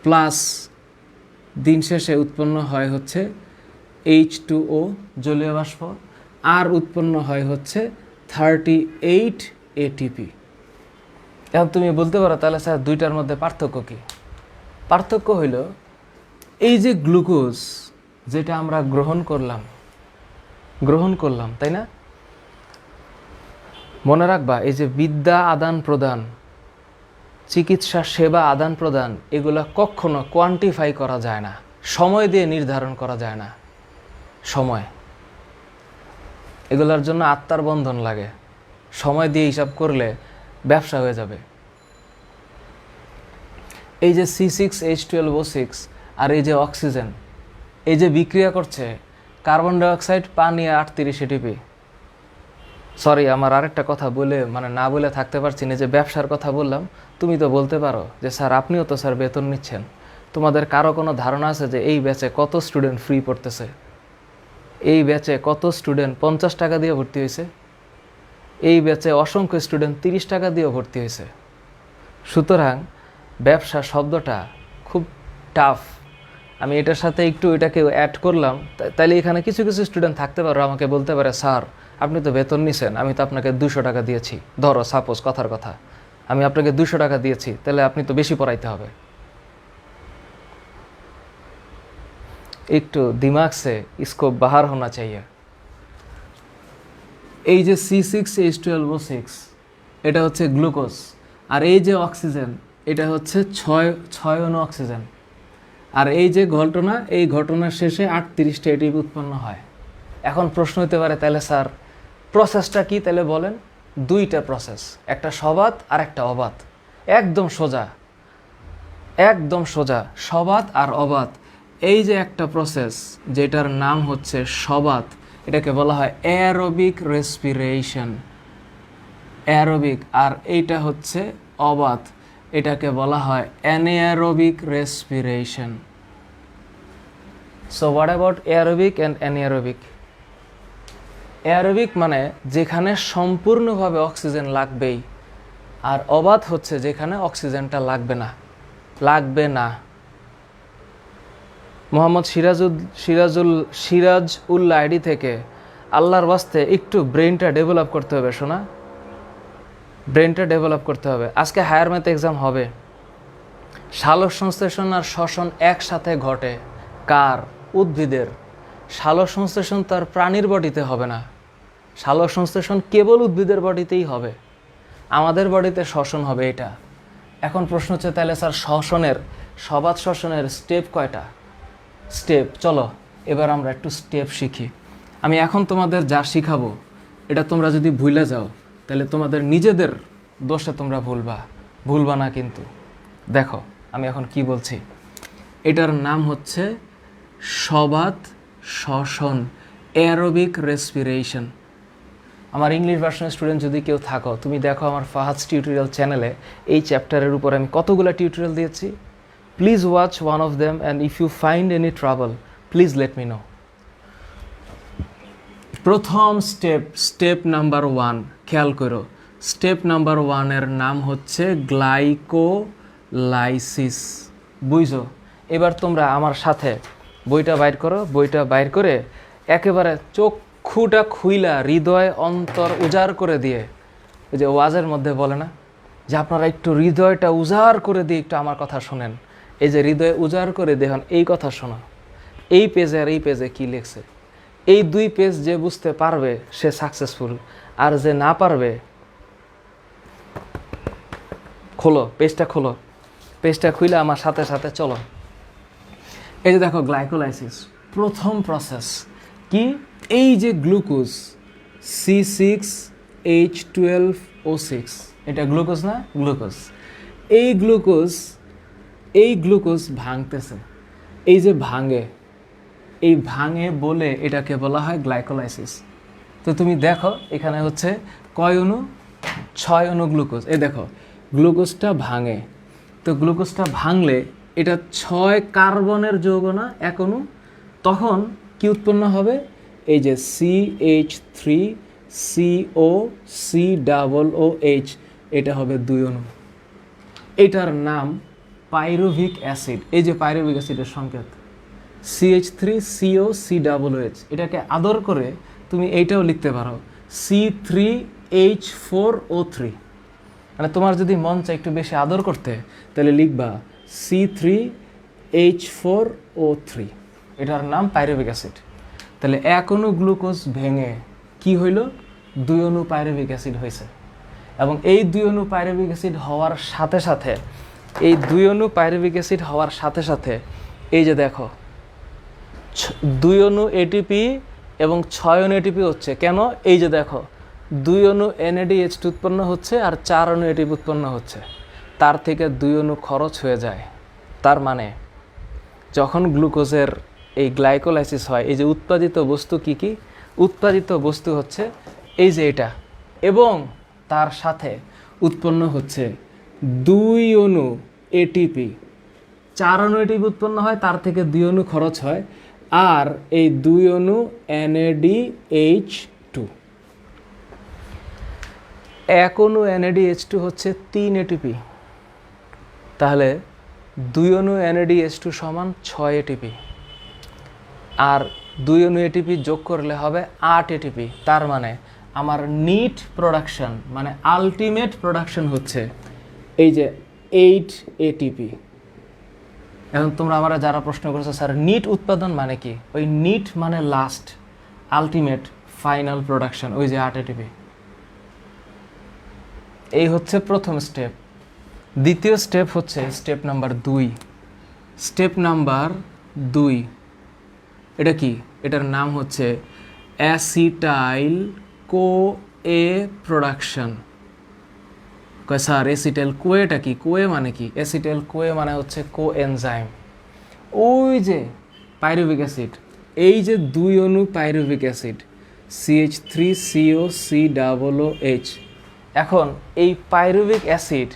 প্লাস দিন শেষে উৎপন্ন হয় হচ্ছে H2O জলীয় বাষ্প, আর উৎপন্ন হয় হচ্ছে 38 ATP। এখন তুমি বলতে পারো তাহলে স্যার দুইটার মধ্যে পার্থক্য কি? পার্থক্য হইল এই যে গ্লুকোজ যেটা আমরা গ্রহণ করলাম, তাই না? মনে রাখবা, এই যে বিদ্যা আদান প্রদান, চিকিৎসা সেবা আদান প্রদান, এগুলা কখনো কোয়ান্টিফাই করা যায় না, সময় দিয়ে নির্ধারণ করা যায় না। সময়, এগুলার জন্য আত্মার বন্ধন লাগে। সময় দিয়ে হিসাব করলে ব্যবসা হয়ে যাবে। এই যে C6H12O6 আর এই যে অক্সিজেন, এই যে বিক্রিয়া করছে, কার্বন ডাইঅক্সাইড, পানি, 38 ATP। সরি, আমার আরেকটা কথা বলে না বলে থাকতে পারছি না, যে ব্যবসার কথা বললাম। তুমি তো বলতে পারো যে স্যার আপনিও তো স্যার বেতন নিচ্ছেন, তোমাদের কারো কোনো ধারণা আছে যে এই ব্যাচে কত স্টুডেন্ট ফ্রি পড়তেছে? এই ব্যাচে কত স্টুডেন্ট 50 টাকা দিয়ে ভর্তি হয়েছে? এই ব্যাচে অসংখ্য স্টুডেন্ট 30 টাকা দিয়ে ভর্তি হয়েছে। সুতরাং ব্যবসা শব্দটা খুব টাফ। আমি এটার সাথে একটু এটাকে অ্যাড করলাম, তাইলে এখানে কিছু কিছু স্টুডেন্ট থাকতে পারো, আমাকে বলতে পারে স্যার আপনি তো বেতন নিছেন, আমি তো আপনাকে 200 টাকা দিয়েছি, ধরো সাপোজ কথার কথা, আমি আপনাকে 200 টাকা দিয়েছি, তাহলে আপনি তো বেশি পড়াইতে হবে। একটু দিমাগ সে इसको बाहर होना चाहिए। এই যে C6H12O6 এটা হচ্ছে গ্লুকোজ, আর এই যে অক্সিজেন এটা হচ্ছে 6 অণু অক্সিজেন। আর এই যে ঘটনা, এই ঘটনার শেষে 38টা ATP উৎপন্ন হয়। এখন প্রশ্ন হতে পারে তাহলে স্যার প্রসেসটা কি? তাহলে বলেন, দুইটা প্রসেস, একটা সবাত আর একটা অবাত। একদম সোজা, একদম সোজা, সবাত আর অবাত। এই যে একটা প্রসেস যেটার নাম হচ্ছে সবাত, এটাকে বলা হয় অ্যারোবিক রেসপিরেশন, অ্যারোবিক। আর এইটা হচ্ছে অবাত, এটাকে বলা হয় anaerobic respiration. So what about aerobic and anaerobic? Aerobic মানে যেখানে সম্পূর্ণভাবে অক্সিজেন লাগবেই, আর অবাত হচ্ছে যেখানে অক্সিজেনটা লাগবে না। মোহাম্মদ সিরাজ উল্লাহ আইডি থেকে আল্লাহর ওয়াস্তে একটু ব্রেনটা ডেভেলপ করতে হবে শোনা, ব্রেনটা ডেভেলপ করতে হবে। আজকে হায়ার ম্যাথ এক্সাম হবে, সালোক সংশ্লেষণ আর শ্বসন একসাথে ঘটে। কার? উদ্ভিদের। সালোক সংশ্লেষণ তার প্রাণীর বডিতে হবে না, সালোক সংশ্লেষণ কেবল উদ্ভিদের বডিতেই হবে, আমাদের বডিতে শ্বসন হবে এটা। এখন প্রশ্ন হচ্ছে তাহলে স্যার শ্বসনের, সবাত শ্বসনের স্টেপ কয়টা? স্টেপ, চলো এবার আমরা একটু স্টেপ শিখি। আমি এখন তোমাদের যা শিখাবো এটা তোমরা যদি ভুলে যাও তাহলে তোমাদের নিজেদের দোষে তোমরা ভুলবা না কিন্তু। দেখো আমি এখন কি বলছি, এটার নাম হচ্ছে সবাত শ্বসন, অ্যারোবিক রেসপিরেশন। আমার ইংলিশ ভার্সনের স্টুডেন্ট যদি কেউ থাকো, তুমি দেখো আমার ফাহাদস টিউটোরিয়াল চ্যানেলে এই চ্যাপ্টারের উপর আমি কতগুলো টিউটোরিয়াল দিয়েছি। Please watch one of them and if you find any trouble please let me know. প্রথম স্টেপ নাম্বার 1, খেয়াল করো, স্টেপ নাম্বার 1 এর নাম হচ্ছে গ্লাইকোলাইসিস। বুঝছো? এবার তোমরা আমার সাথে বইটা বাইর করো, বইটা বাইর করে একেবারে চক্ষুটা খুইলা হৃদয় অন্তর উজাড় করে দিয়ে, ওই যে ওয়াজের মধ্যে বলে না যে আপনারা একটু হৃদয়টা উজাড় করে দিয়ে একটু আমার কথা শোনেন, এই যে হৃদয় উজাড় করে দেখুন এই কথা শোনো, এই পেজে আর এই পেজে কি লিখছে, এই 2 পেজ যে বুঝতে পারবে সে সাকসেসফুল, আর যে না পারবে, খোলো পেজটা, খোলো পেজটা খুইলে আমার সাথে সাথে চলো। এই যে দেখো গ্লাইকোলাইসিস, প্রথম প্রসেস কি? এই যে গ্লুকোজ C6H12O6, এটা গ্লুকোজ না? গ্লুকোজ। এই গ্লুকোজ ভাঙতেছে, এই যে ভাঙে বলে এটাকে বলা হয় গ্লাইকোলাইসিস। তো তুমি দেখো এখানে হচ্ছে কয় অণু? 6 অণু গ্লুকোজ। এই দেখো গ্লুকোজটা ভাঙে, তো গ্লুকোজটা ভাঙলে এটা 6 কার্বনের যৌগ না, 1 অণু, তখন কি উৎপন্ন হবে? এই যে CH3COCOOH, এটা হবে 2 অণু। এটার নাম পাইরুভিক অ্যাসিড। এই যে পাইরুভিক অ্যাসিডের সংকেত CH3COCOOH, এটাকে আদর করে তুমি এইটাও লিখতে পারো C3H4O3। মানে তোমার যদি মন চায় একটু বেশি আদর করতে তাহলে লিখবা C3H4O3, এটার নাম পাইরুভিক অ্যাসিড। তাহলে 1 অণু গ্লুকোজ ভেঙে কি হইল? 2 অণু পাইরুভিক অ্যাসিড হয়েছে। এবং এই 2 অণু পাইরুভিক অ্যাসিড হওয়ার সাথে সাথে, এই 2 অণু পাইরুভিক অ্যাসিড হওয়ার সাথে সাথে এই যে দেখো 2 অণু এটিপি এবং 6 অণু এটিপি হচ্ছে। কেন? এই যে দেখো 2 অণু NADH2 উৎপন্ন হচ্ছে আর 4 অণু এটিপি উৎপন্ন হচ্ছে, তার থেকে 2 অণু খরচ হয়ে যায়। তার মানে যখন গ্লুকোজের এই গ্লাইকোলাইসিস হয়, এই যে উৎপাদিত বস্তু কি কি? উৎপাদিত বস্তু হচ্ছে এই যে এটা, এবং তার সাথে উৎপন্ন হচ্ছে 2 অণু এটিপি, 4 অণু এটিপি উৎপন্ন হয়, তার থেকে 2 অণু খরচ হয়, আর এই 2 অণু NADH2। 1 অণু NADH2 হচ্ছে 3 এটিপি, তাহলে 2 অণু NADH2 সমান 6 এটিপি, আর 2 অণু এটিপি যোগ করলে হবে 8 এটিপি। তার মানে আমার নিট প্রোডাকশন, মানে আলটিমেট প্রোডাকশন হচ্ছে এই যে 8 এটিপি। এখন তোমরা আমরা যারা প্রশ্ন করছো স্যার নিট উৎপাদন মানে কি? ওই নিট মানে লাস্ট, আলটিমেট, ফাইনাল প্রোডাকশন, ওই যে 8 এটিপি। এই হচ্ছে প্রথম স্টেপ। দ্বিতীয় স্টেপ হচ্ছে স্টেপ নাম্বার 2। স্টেপ নাম্বার 2 এটা কি? এটার নাম হচ্ছে অ্যাসিটাইল কোএ প্রোডাকশন। কয় স্যার অ্যাসিটাইল কোএটা কি? কোএ মানে কি? অ্যাসিটাইল কোএ মানে হচ্ছে কোএনজাইম। ওই যে পাইরুভিক অ্যাসিড, এই যে 2 অণু পাইরুভিক অ্যাসিড CH3COCOOH। এখন এই পাইরুভিক অ্যাসিড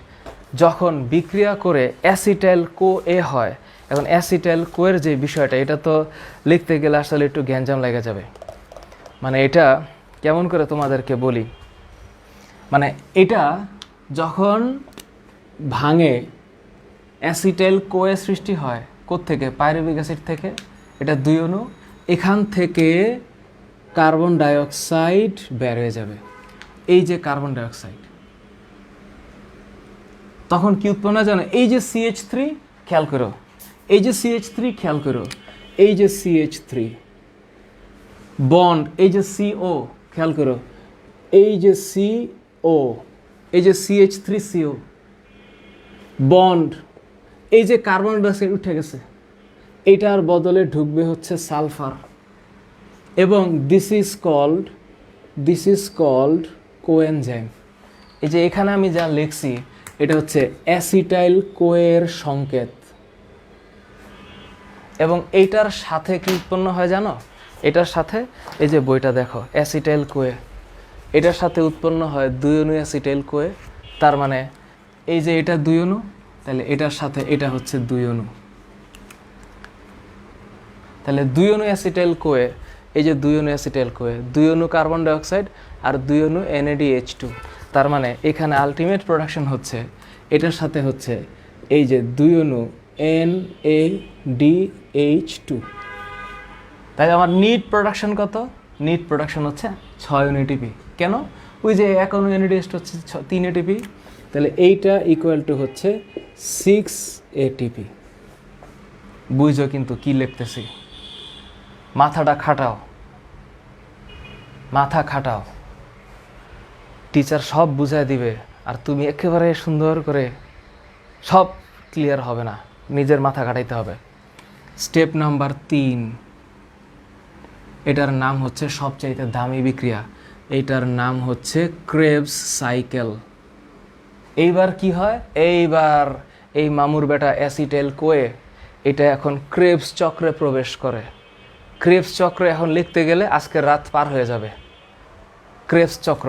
যখন বিক্রিয়া করে অ্যাসিটাইল কোএ হয়, এখন অ্যাসিটাইল কোয়ের যে বিষয়টা, এটা তো লিখতে গেলে আসলে একটু গ্যাঞ্জাম লেগে যাবে। মানে এটা কেমন করে তোমাদেরকে বলি, মানে এটা যখন ভাঙে অ্যাসিটাইল কোয়ে সৃষ্টি হয়, কোত্থেকে? পাইরুভিক অ্যাসিড থেকে। এটা 2 অণু। এখান থেকে কার্বন ডাইঅক্সাইড বের হয়ে যাবে, এই যে কার্বন ডাইঅক্সাইড। তখন কি উৎপন্ন হয় জানো? এই যে CH3, খেয়াল করো, এই যে CH3 খেয়াল করো, এই যে CH3 বন্ড, এই যে CO খেয়াল করো, এই যে CO, এই যে CH3CO বন্ড, এই যে কার্বন ডাইঅক্সাইড উঠে গেছে, এটার বদলে ঢুকবে হচ্ছে সালফার, এবং দিস ইজ কল্ড কোএনজাইম। এই যে এখানে আমি যা লিখছি এটা হচ্ছে অ্যাসিটাইল কোয়ের সংকেত। এবং এইটার সাথে কি উৎপন্ন হয় জানো? এটার সাথে এই যে বইটা দেখো, অ্যাসিটাইল কোয়ে, এটার সাথে উৎপন্ন হয় 2 অণু অ্যাসিটাইল কোয়ে। তার মানে এই যে এটা 2 অণু, তাহলে এটার সাথে এটা হচ্ছে 2 অণু। তাহলে 2 অণু অ্যাসিটাইল কোয়ে, এই যে 2 অণু অ্যাসিটাইল কোয়ে, 2 অণু কার্বন ডাইঅক্সাইড আর 2 অণু NADH2। তার মানে এখানে আলটিমেট প্রোডাকশন হচ্ছে এটার সাথে হচ্ছে এই যে 2 অণু NADH2। তাই আমার নিট প্রোডাকশন কত? নিট প্রোডাকশন হচ্ছে 6 অণু ATP। কেন? ওই যে 1 অণু NADH2 হচ্ছে 3 ATP, তাহলে এইটা ইকুয়াল টু হচ্ছে 6 ATP। বুঝো কিন্তু কি লিখতেছি, মাথাটা খাটাও, মাথা খাটাও, টিচার সব বুঝায় দিবে আর তুমি একেবারে সুন্দর করে সব ক্লিয়ার হবে না, নিজের মাথা খাটাইতে হবে। স্টেপ নাম্বার 3, এটার নাম হচ্ছে সবচাইতে দামি বিক্রিয়া, এইটার নাম হচ্ছে ক্রেবস সাইকেল। এইবার কি হয়? এইবার এই মামুর বেটা অ্যাসিটাইল কোয়ে এটা এখন ক্রেবস চক্রে প্রবেশ করে। ক্রেবস চক্রে এখন লিখতে গেলে আজকের রাত পার হয়ে যাবে। ক্রেবস চক্র,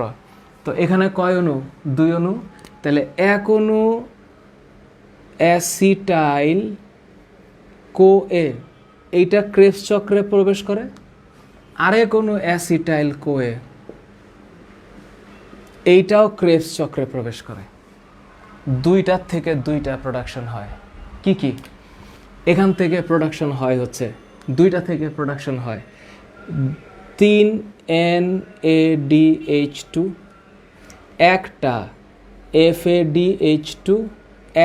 তো এখানে কয় অণু? 2 অণু। তাহলে 1 অণু অ্যাসিটাইল কোয়ে, এইটা ক্রেবস চক্রে প্রবেশ করে। আরেক অণু অ্যাসিটাইল কোয়ে, এইটাও ক্রেবস চক্রে প্রবেশ করে। 2টার থেকে 2টা প্রোডাকশন হয়। কি কি? এখান থেকে প্রোডাকশন হয় হচ্ছে 2টা থেকে প্রোডাকশন হয় 3 NADH2, একটা FADH2,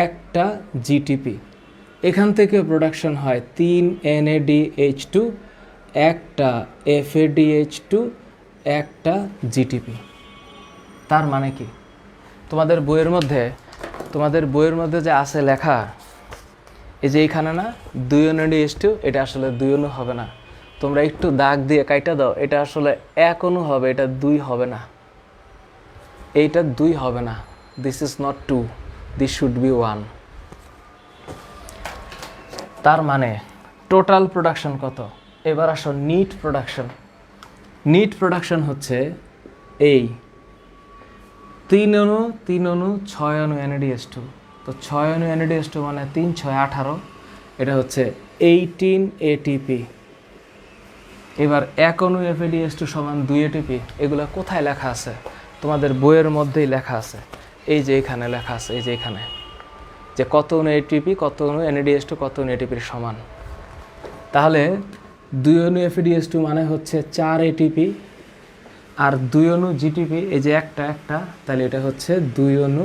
একটা GTP। এখান থেকে প্রোডাকশন হয় 3 NADH2, একটা FADH2, একটা GTP। তার মানে কি? তোমাদের বইয়ের মধ্যে যে আছে লেখা, এই যে এইখানে না 2 NADH2, এটা আসলে 2 অণু হবে না। তোমরা একটু দাগ দিয়ে কাইটা দাও, এটা আসলে 1 অণু হবে, এটা 2 হবে না, এইটা 2 হবে না। This is not 2, this should be 1। তার মানে টোটাল প্রোডাকশন কত? এবার আসো নিট প্রোডাকশন। নিট প্রোডাকশন হচ্ছে এই 3 অণু 6 অণু NADH2। তো 6 অণু NADH2 মানে 3 6 18, এটা হচ্ছে 18 ATP। এবার 1 অণু FADH2 সমান 2 ATP। এগুলো কোথায় লেখা আছে? তোমাদের বইয়ের মধ্যেই লেখা আছে। এই যে এখানে লেখা আছে, এই যে এখানে, যে কত অণু ATP, কত অণু NADH2, কত অণু ATP এর সমান। তাহলে 2 অণু FADH2 মানে হচ্ছে 4 ATP, আর 2 অণু GTP, এই যে একটা, তাহলে এটা হচ্ছে 2 অণু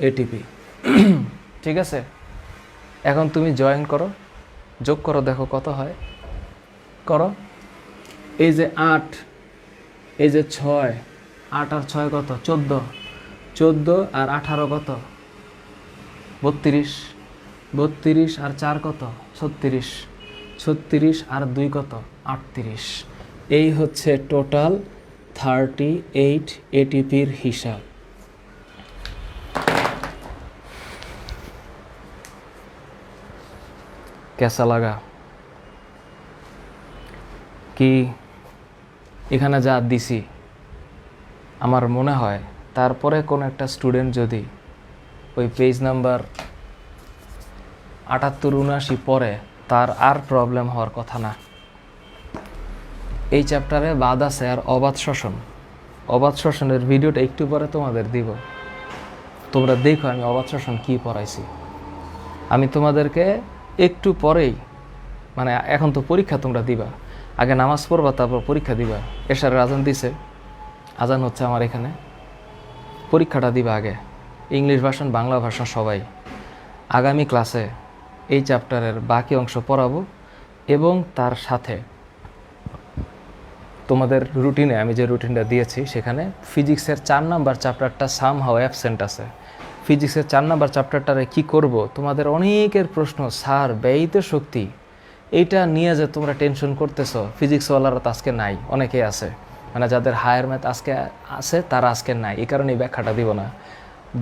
ATP। ঠিক আছে, এখন তুমি জয়েন করো, যোগ করো, দেখো কত হয়। করো, এই যে 8, এই যে 6, 8 আর 6 কত? 14, 14 আর 18 কত? 32, 32 আর 4 কত? 36, 36 আর 2 কত? 38। এই হচ্ছে টোটাল 38 ATPর হিসাব। कैसा लगा? কি এখানে যা দিছি আমার মনে হয় তারপরে কোন একটা স্টুডেন্ট যদি ওই পেজ নাম্বার 78-79 পড়ে, তার আর প্রবলেম হওয়ার কথা না। এই চ্যাপ্টারে বাদ আছে আর অবাধ শ্বসন। অবাধ শ্বসনের ভিডিওটা একটু পরে তোমাদের দিব, তোমরা দেখো আমি অবাধ শ্বসন কী পড়াইছি। আমি তোমাদেরকে একটু পরেই, মানে এখন তো পরীক্ষা তোমরা দিবা, আগে নামাজ পড়বা তারপর পরীক্ষা দিবা। এশারের আজান দিছে, আজান হচ্ছে আমার এখানে, পরীক্ষাটা দিবা আগে, ইংলিশ ভার্সন বাংলা ভার্সন সবাই। আগামী ক্লাসে এই চ্যাপ্টারের বাকি অংশ পড়াবো এবং তার সাথে তোমাদের রুটিনে আমি যে রুটিনটা দিয়েছি সেখানে ফিজিক্সের 4 নাম্বার চ্যাপ্টারটা সামহাও অ্যাবসেন্ট আছে। ফিজিক্সের 4 নাম্বার চ্যাপ্টারটারে কী করব, তোমাদের অনেকের প্রশ্ন, স্যার ব্যয়িত শক্তি, এইটা নিয়ে যে তোমরা টেনশন করতেছো, ফিজিক্সওয়ালারা তো আজকে নাই, অনেকেই আছে, মানে যাদের হায়ার ম্যাথ আজকে আছে তারা আজকে নাই, এই কারণে এই ব্যাখ্যাটা দিব না।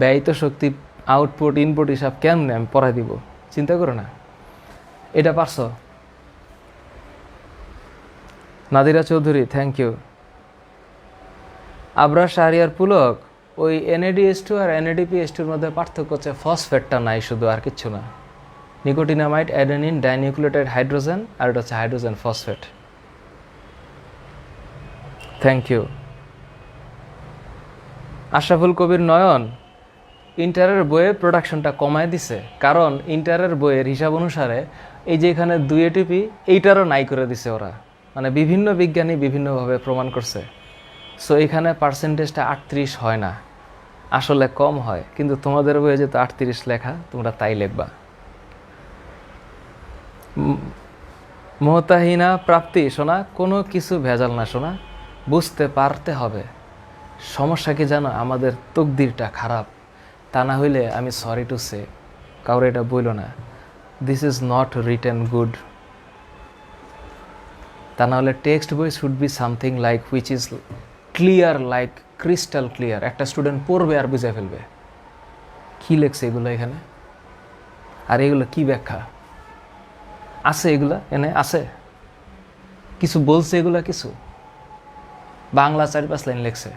ব্যয়িত শক্তি আউটপুট ইনপুট হিসাব কেমনে আমি পড়াই দিব, চিন্তা করো না। এটা পারছো? Nadira Chowdhury, thank you. আবরার শাহরিয়ার পুলক, ওই NADH2 আর NADPH2-র মধ্যে পার্থক্য হচ্ছে ফসফেটটা নাই শুধু, আর কিচ্ছু না। নিকোটিনামাইড, অ্যাডেনিন, ডাইনিউক্লিওটাইড হাইড্রোজেন, আর এটা হচ্ছে hydrogen phosphate. Thank you. Ashraful Kabir Nayan, ইন্টারের বইয়ে প্রোডাকশনটা কমায় দিছে, কারণ ইন্টারের বইয়ের হিসাব অনুসারে এই যে এখানে 2 ATP এইটারও নাই করে দিছে ওরা, মানে বিভিন্ন বিজ্ঞানী বিভিন্নভাবে প্রমাণ করছে। সো এখানে পার্সেন্টেজটা 38 হয় না, আসলে কম হয়, কিন্তু তোমাদের বইয়ে যেহেতু 38 লেখা, তোমরা তাই লিখবা। মোহতাহিনা প্রাপ্তি, শোনা কোনো কিছু ভেজাল না শোনা, বুঝতে পারতে হবে। সমস্যা কি জানো, আমাদের তকদিরটা খারাপ, তা না হইলে আমি সরি টু সে, কাউরে এটা বইল না, this is not written good. তা না হলে টেক্সট বই should be something like which is clear, like crystal clear, একটা স্টুডেন্ট পড়বে আর বুঝে ফেলবে কী লেখছে এগুলো এখানে, আর এগুলো কি ব্যাখ্যা আছে, এগুলা এনে আছে কিছু বলছে, এগুলা কিছু বাংলা 4-5 লাইন লেখছে।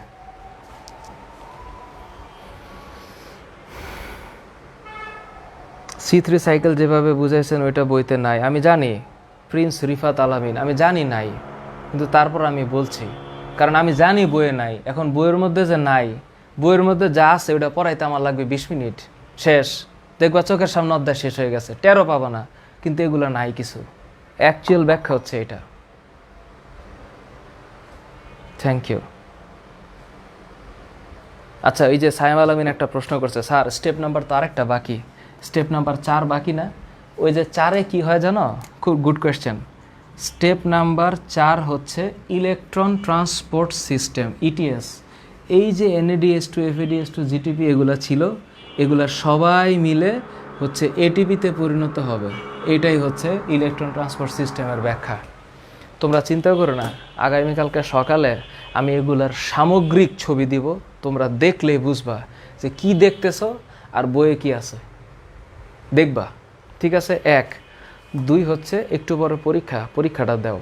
C3 সাইকেল যেভাবে বুঝাইছেন ওইটা বইতে নাই, আমি জানি প্রিন্স রিফাত আলামিন, আমি জানি নাই, কিন্তু তারপর আমি বলছি, কারণ আমি জানি বইয়ে নাই। এখন বইয়ের মধ্যে যে নাই, বইয়ের মধ্যে যা আছে ওটা পড়াইতে আমার লাগবে 20 মিনিট, শেষ, দেখবা চোখের সামনে অধ্যায় শেষ হয়ে গেছে, টেরও পাবো না, কিন্তু এগুলো নাই কিছু। অ্যাকচুয়াল ব্যাখ্যা হচ্ছে এটা। Thank you. আচ্ছা, এই যে সাইম আলামিন একটা প্রশ্ন করছে, স্যার স্টেপ নাম্বার তো আরেকটা বাকি, স্টেপ নাম্বার 4 বাকি না? ওই যে 4-এ কী হয় জানো? খুব গুড কোয়েশ্চেন। স্টেপ নাম্বার 4 হচ্ছে ইলেকট্রন ট্রান্সপোর্ট সিস্টেম, ETS। এই যে NADH2, FADH2, GTP এগুলো ছিল, এগুলা সবাই মিলে হচ্ছে ATP-তে পরিণত হবে, এইটাই হচ্ছে ইলেকট্রন ট্রান্সপোর্ট সিস্টেমের ব্যাখ্যা। তোমরা চিন্তা করো না, আগামীকালকে সকালে আমি এগুলার সামগ্রিক ছবি দিব, তোমরা দেখলেই বুঝবা যে কি দেখতেছো আর বইয়ে কি আছে, দেখবা, ঠিক আছে? 1, 2 হচ্ছে একটু পরে পরীক্ষা, পরীক্ষাটা দাও।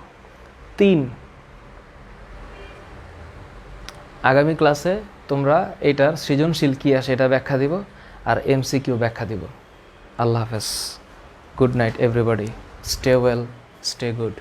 3, আগামী ক্লাসে তোমরা এটার সৃজনশীল কী আসে এটা ব্যাখ্যা দিব, আর MCQ ব্যাখ্যা দিব। আল্লাহ হাফেজ, good night everybody, stay well, stay good.